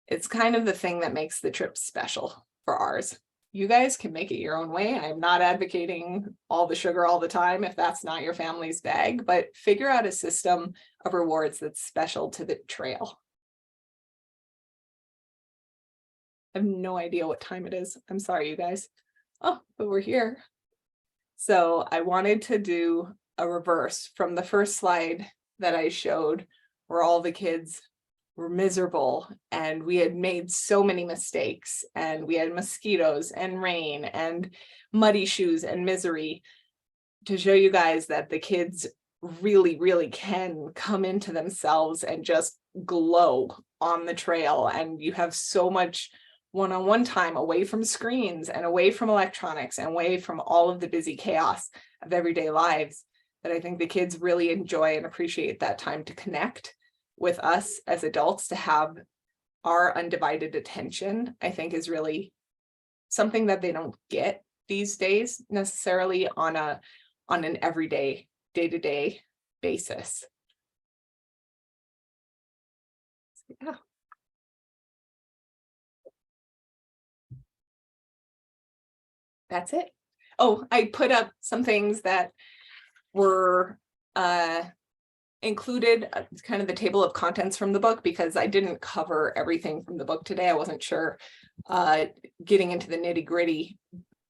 the thing that makes the trip special for ours. You guys can make it your own way. I'm not advocating all the sugar all the time if that's not your family's bag, but figure out a system of rewards that's special to the trail. I have no idea what time it is. I'm sorry, you guys. Oh, but we're here. So I wanted to do a reverse from the first slide that I showed, where all the kids were miserable and we had made so many mistakes, and we had mosquitoes and rain and muddy shoes and misery, to show you guys that the kids really, really can come into themselves and just glow on the trail. And you have so much one-on-one time away from screens and away from electronics and away from all of the busy chaos of everyday lives, that I think the kids really enjoy and appreciate that time to connect with us as adults. To have our undivided attention, I think, is really something that they don't get these days necessarily on an everyday, day-to-day basis. So, yeah. That's it. Oh, I put up some things that were included, kind of the table of contents from the book, because I didn't cover everything from the book today. I wasn't sure getting into the nitty-gritty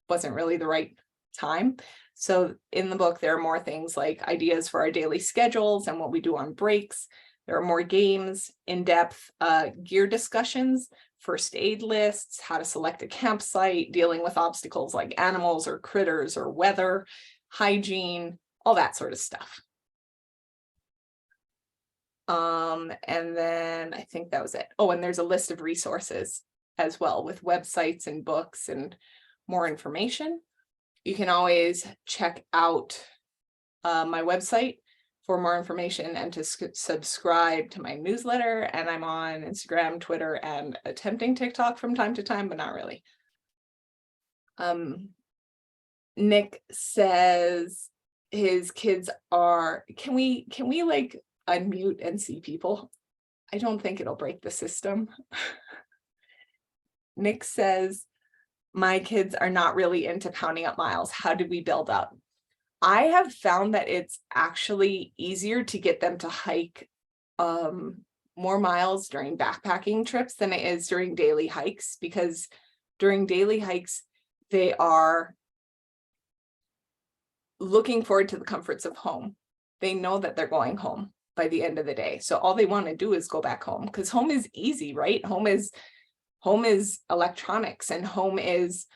wasn't really the right time. So in the book, there are more things like ideas for our daily schedules and what we do on breaks. There are more games, in-depth gear discussions, first aid lists, how to select a campsite, dealing with obstacles like animals or critters or weather, hygiene, all that sort of stuff. And then I think that was it. Oh, and there's a list of resources as well, with websites and books and more information. You can always check out my website for more information and to subscribe to my newsletter. And I'm on Instagram, Twitter, and attempting TikTok from time to time, but not really. Nick says his kids are, can we like unmute and see people? I don't think it'll break the system. Nick says, my kids are not really into pounding up miles. How do we build up? I have found that it's actually easier to get them to hike more miles during backpacking trips than it is during daily hikes, because during daily hikes, they are looking forward to the comforts of home. They know that they're going home by the end of the day. So all they want to do is go back home, because home is easy, right? Home is electronics, and home is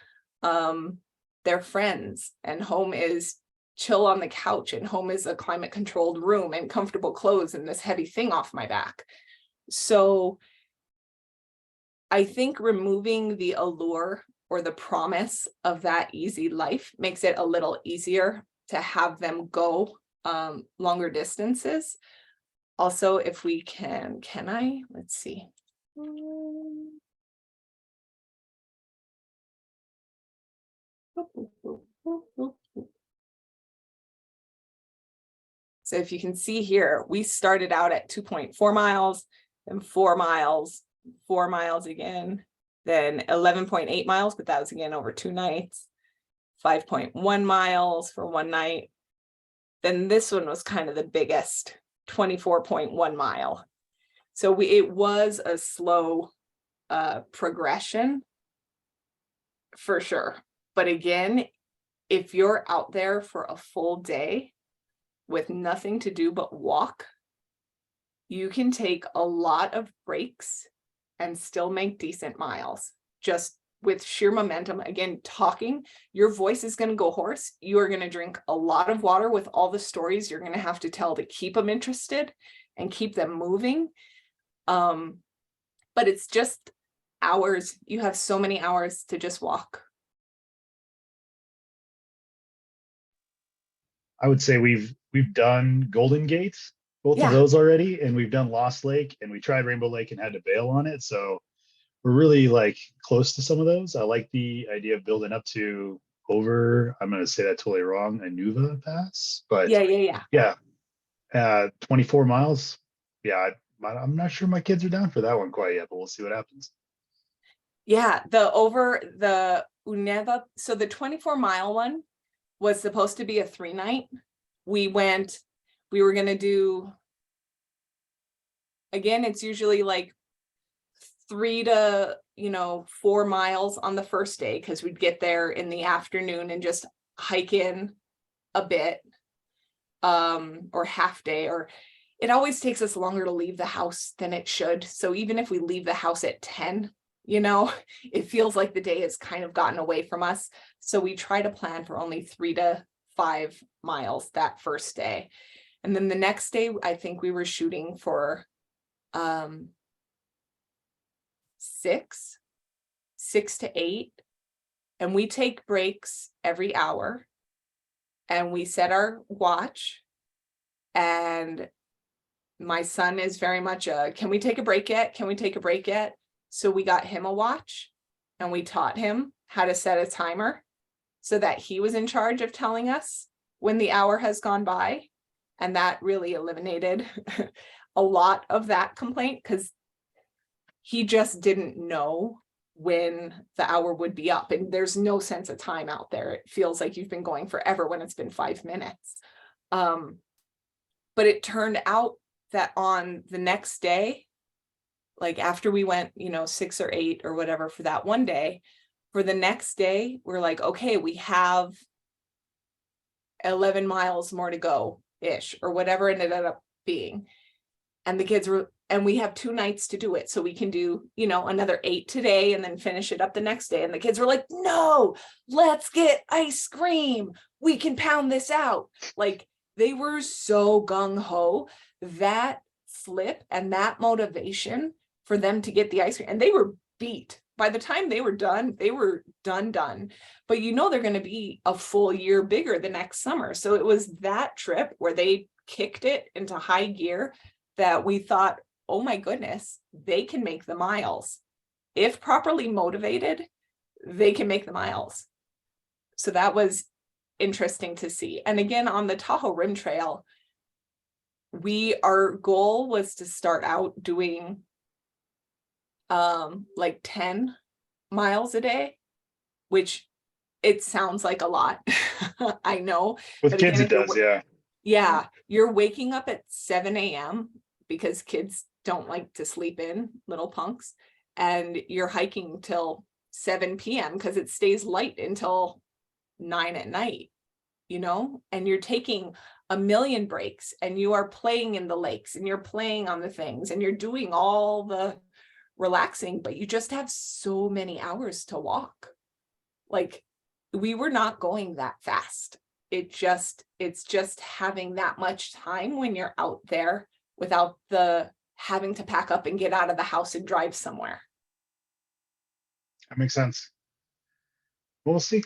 their friends, and home is chill on the couch, and home is a climate controlled room and comfortable clothes and this heavy thing off my back. So I think removing the allure or the promise of that easy life makes it a little easier to have them go longer distances. Also, if we can I, let's see. So if you can see here, we started out at 2.4 miles, then 4 miles, 4 miles again, then 11.8 miles, but that was again over 2 nights, 5.1 miles for 1 night. Then this one was kind of the biggest, 24.1 mile. So it was a slow progression for sure. But again, if you're out there for a full day with nothing to do but walk, you can take a lot of breaks and still make decent miles, just with sheer momentum. Again, talking, your voice is going to go hoarse. You are going to drink a lot of water with all the stories you're going to have to tell to keep them interested and keep them moving. But it's just hours. You have so many hours to just walk. I would say we've done Golden Gate, both of those already, and we've done Lost Lake, and we tried Rainbow Lake and had to bail on it. So we're really like close to some of those. I like the idea of building up to over, I'm going to say that totally wrong, Anuva Pass, but yeah. 24 miles. Yeah, I'm not sure my kids are down for that one quite yet, but we'll see what happens. Yeah, the Uneva, so the 24-mile one was supposed to be a 3-night. We were going to do, again, it's usually like 3 to 4 miles on the first day, because we'd get there in the afternoon and just hike in a bit, or half day, or it always takes us longer to leave the house than it should. So even if we leave the house at 10, it feels like the day has kind of gotten away from us. So we try to plan for only 3 to 5 miles that first day. And then the next day, I think we were shooting for 6 to 8. And we take breaks every hour. And we set our watch. And my son is very much can we take a break yet? Can we take a break yet? So we got him a watch, and we taught him how to set a timer so that he was in charge of telling us when the hour has gone by. And that really eliminated a lot of that complaint, because he just didn't know when the hour would be up. And there's no sense of time out there. It feels like you've been going forever when it's been 5 minutes. But it turned out that on the next day, like after we went, 6 or 8 or whatever for that one day, for the next day, we're like, okay, we have 11 miles more to go ish, or whatever it ended up being. And the kids and we have 2 nights to do it. So we can do, another 8 today and then finish it up the next day. And the kids were like, no, let's get ice cream. We can pound this out. Like, they were so gung ho. That flip and that motivation for them to get the ice cream, and they were beat. By the time they were done, they were done. But they're going to be a full year bigger the next summer. So it was that trip where they kicked it into high gear that we thought, oh my goodness, they can make the miles. If properly motivated, they can make the miles. So that was interesting to see. And again, on the Tahoe Rim Trail, our goal was to start out doing like 10 miles a day, which it sounds like a lot. I know. With kids it does, yeah. Yeah, you're waking up at 7 a.m. because kids don't like to sleep in, little punks, and you're hiking till 7 p.m. because it stays light until 9 at night, and you're taking a million breaks, and you are playing in the lakes, and you're playing on the things, and you're doing all the relaxing, but you just have so many hours to walk. Like, we were not going that fast. it's just having that much time when you're out there without the having to pack up and get out of the house and drive somewhere. That makes sense. We'll see.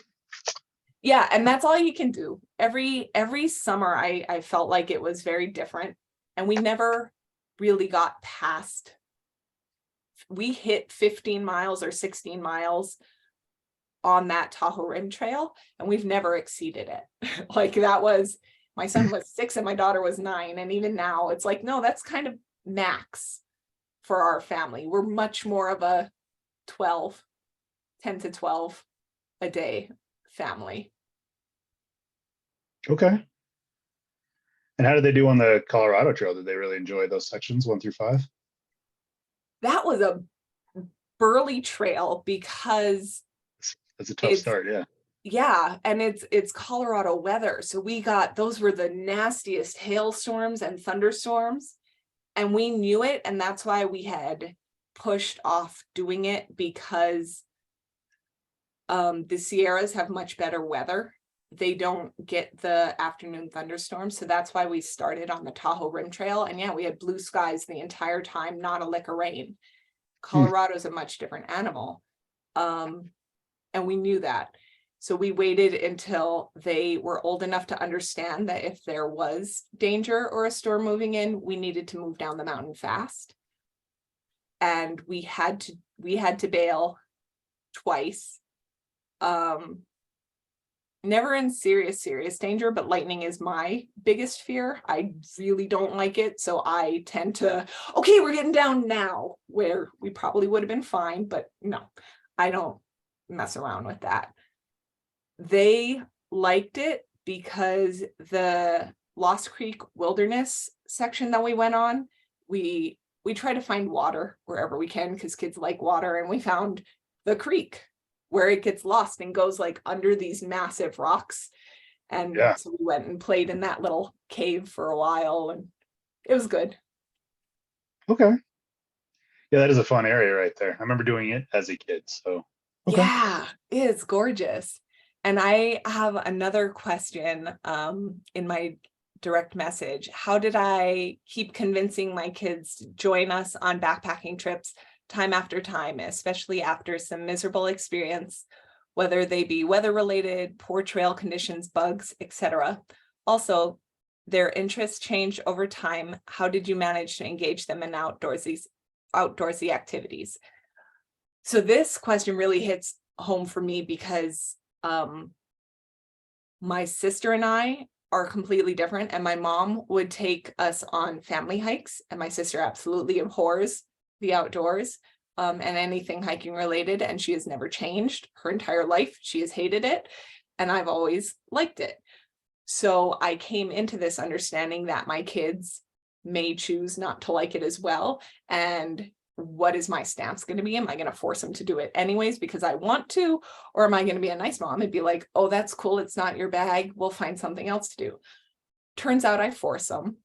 Yeah, and that's all you can do. Every summer I felt like it was very different, and we never really got past. We hit 15 miles or 16 miles on that Tahoe Rim Trail, and we've never exceeded it. Like, that was, my son was 6 and my daughter was 9, and even now it's like, no, that's kind of max for our family. We're much more of a 10 to 12 a day family. Okay. And how did they do on the Colorado Trail? Did they really enjoy those sections 1 through 5? That was a burly trail because That's a tough start, yeah. yeah, and it's Colorado weather. So those were the nastiest hailstorms and thunderstorms, and we knew it, and that's why we had pushed off doing it, because the Sierras have much better weather. They don't get the afternoon thunderstorms, so that's why we started on the Tahoe Rim Trail. And yeah, we had blue skies the entire time, not a lick of rain. Colorado's a much different animal, and we knew that. So we waited until they were old enough to understand that if there was danger or a storm moving in, we needed to move down the mountain fast. And we had to bail twice. Never in serious danger, but lightning is my biggest fear. I really don't like it. So I tend to, okay, we're getting down now, where we probably would have been fine, but no, I don't mess around with that. They liked it because the Lost Creek Wilderness section that we went on, we try to find water wherever we can, because kids like water, and we found the creek where it gets lost and goes like under these massive rocks. And Yeah. So we went and played in that little cave for a while, and it was good. Okay. Yeah, that is a fun area right there. I remember doing it as a kid, so. Okay. Yeah, it's gorgeous. And I have another question in my direct message. How did I keep convincing my kids to join us on backpacking trips time after time, especially after some miserable experience, whether they be weather related, poor trail conditions, bugs, etc. Also, their interests change over time. How did you manage to engage them in outdoorsy activities? So this question really hits home for me because my sister and I are completely different, and my mom would take us on family hikes, and my sister absolutely abhors the outdoors and anything hiking related, and she has never changed her entire life. She has hated it, and I've always liked it. So I came into this understanding that my kids may choose not to like it as well, and what is my stance going to be? Am I going to force them to do it anyways because I want to, or am I going to be a nice mom and be like, oh, that's cool, it's not your bag, we'll find something else to do? Turns out I force them.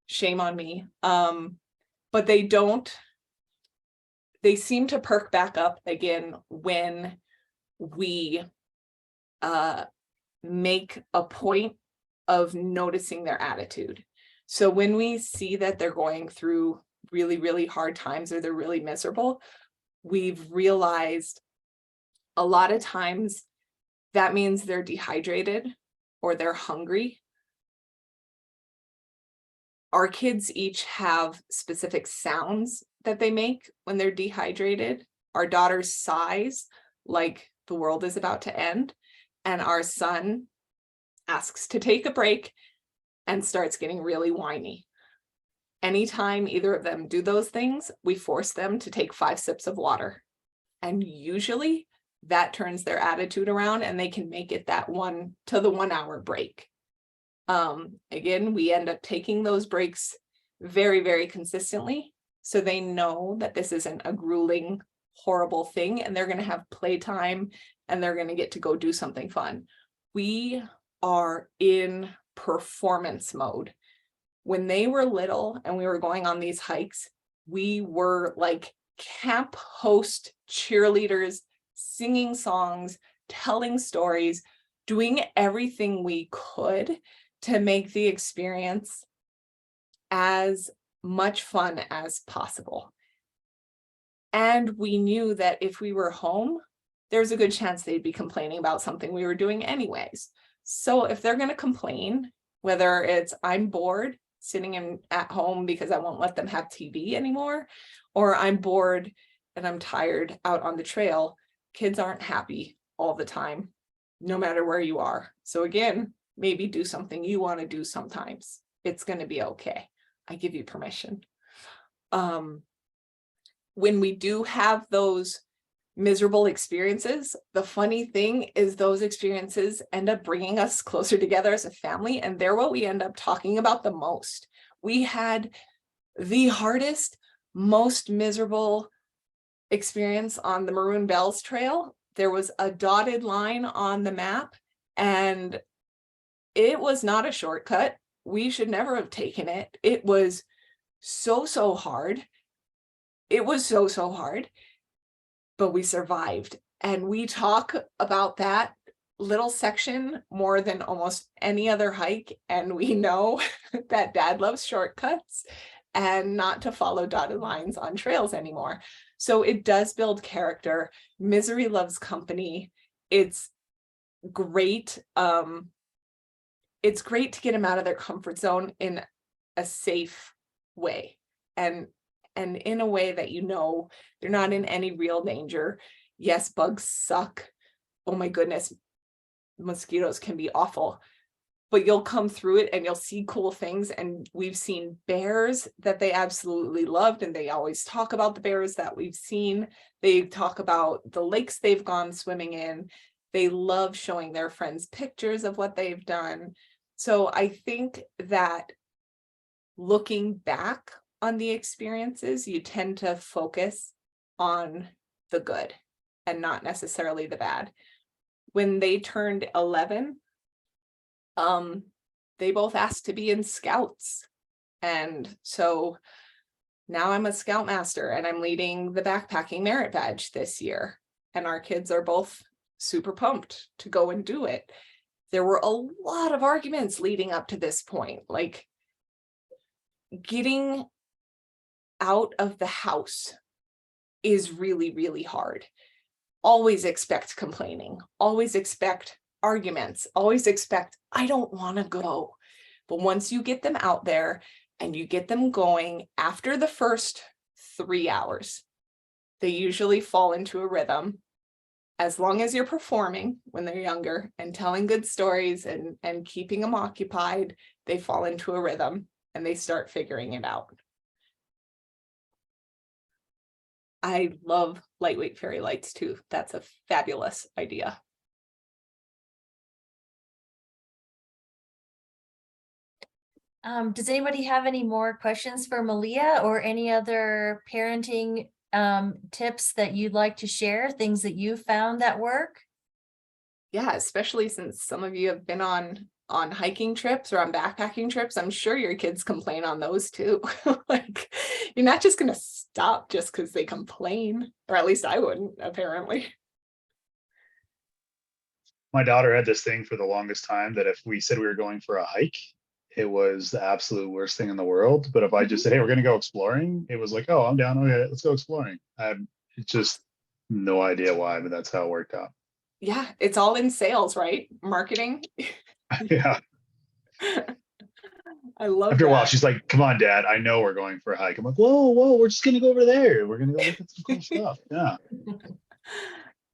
Shame on me. But they seem to perk back up again when we make a point of noticing their attitude. So when we see that they're going through really, really hard times, or they're really miserable, we've realized a lot of times that means they're dehydrated or they're hungry. Our kids each have specific sounds that they make when they're dehydrated. Our daughter's sighs like the world is about to end, and our son asks to take a break and starts getting really whiny. Anytime either of them do those things, we force them to take 5 sips of water. And usually that turns their attitude around, and they can make it that 1 to the 1 hour break. Again, we end up taking those breaks very, very consistently, so they know that this isn't a grueling, horrible thing, and they're going to have playtime, and they're going to get to go do something fun. We are in performance mode. When they were little and we were going on these hikes, we were like camp host cheerleaders, singing songs, telling stories, doing everything we could to make the experience as much fun as possible. And we knew that if we were home, there's a good chance they'd be complaining about something we were doing anyways. So if they're going to complain, whether it's I'm bored sitting at home because I won't let them have TV anymore, or I'm bored and I'm tired out on the trail, kids aren't happy all the time, no matter where you are. So again, maybe do something you want to do sometimes. It's going to be okay. I give you permission. When we do have those miserable experiences, the funny thing is those experiences end up bringing us closer together as a family, and they're what we end up talking about the most. We had the hardest, most miserable experience on the Maroon Bells Trail. There was a dotted line on the map, and it was not a shortcut. We should never have taken it. It was so hard. It was so hard, but we survived. And we talk about that little section more than almost any other hike. And we know that Dad loves shortcuts and not to follow dotted lines on trails anymore. So it does build character. Misery loves company. It's great. It's great to get them out of their comfort zone in a safe way. And in a way that you know they're not in any real danger. Yes, bugs suck. Oh my goodness, mosquitoes can be awful. But you'll come through it and you'll see cool things. And we've seen bears that they absolutely loved. And they always talk about the bears that we've seen. They talk about the lakes they've gone swimming in. They love showing their friends pictures of what they've done. So I think that looking back on the experiences, you tend to focus on the good and not necessarily the bad. When they turned 11, they both asked to be in Scouts. And so now I'm a Scoutmaster and I'm leading the backpacking merit badge this year. And our kids are both super pumped to go and do it. There were a lot of arguments leading up to this point, like getting out of the house is really hard. Always expect complaining, always expect arguments, always expect, I don't want to go. But once you get them out there and you get them going, after the first 3 hours, they usually fall into a rhythm. As long as you're performing when they're younger and telling good stories and keeping them occupied, they fall into a rhythm and they start figuring it out. I love lightweight fairy lights too. That's a fabulous idea. Does anybody have any more questions for Malia or any other parenting tips that you'd like to share, things that you found that work? Yeah, especially since some of you have been on hiking trips or on backpacking trips. I'm sure your kids complain on those too. Like, you're not just going to stop just because they complain, or at least I wouldn't, apparently. My daughter had this thing for the longest time that if we said we were going for a hike, it was the absolute worst thing in the world. But if I just said, hey, we're going to go exploring, it was like, oh, I'm down. Okay, let's go exploring. It's just no idea why, but that's how it worked out. Yeah, it's all in sales, right? Marketing. Yeah. I love After a while, that. she's like, come on, Dad, I know we're going for a hike. I'm like, whoa, we're just going to go over there. We're going to go look at some cool stuff. Yeah.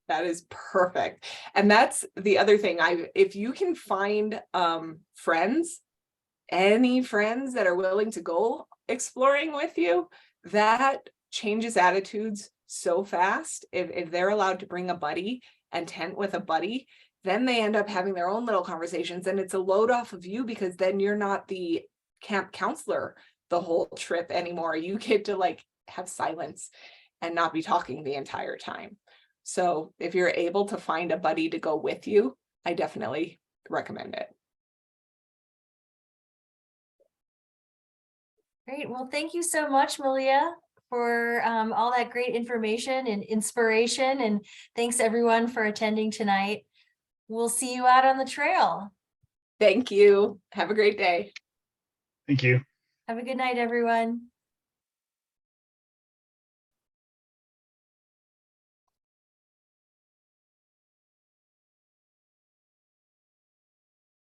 That is perfect. And that's the other thing. If you can find friends, any friends that are willing to go exploring with you, that changes attitudes so fast. If they're allowed to bring a buddy and tent with a buddy, then they end up having their own little conversations, and it's a load off of you, because then you're not the camp counselor the whole trip anymore. You get to like have silence and not be talking the entire time. So if you're able to find a buddy to go with you, I definitely recommend it. Great. Well, thank you so much, Malia, for all that great information and inspiration. And thanks everyone for attending tonight. we'll see you out on the trail. Thank you. Have a great day. Thank you. Have a good night, everyone.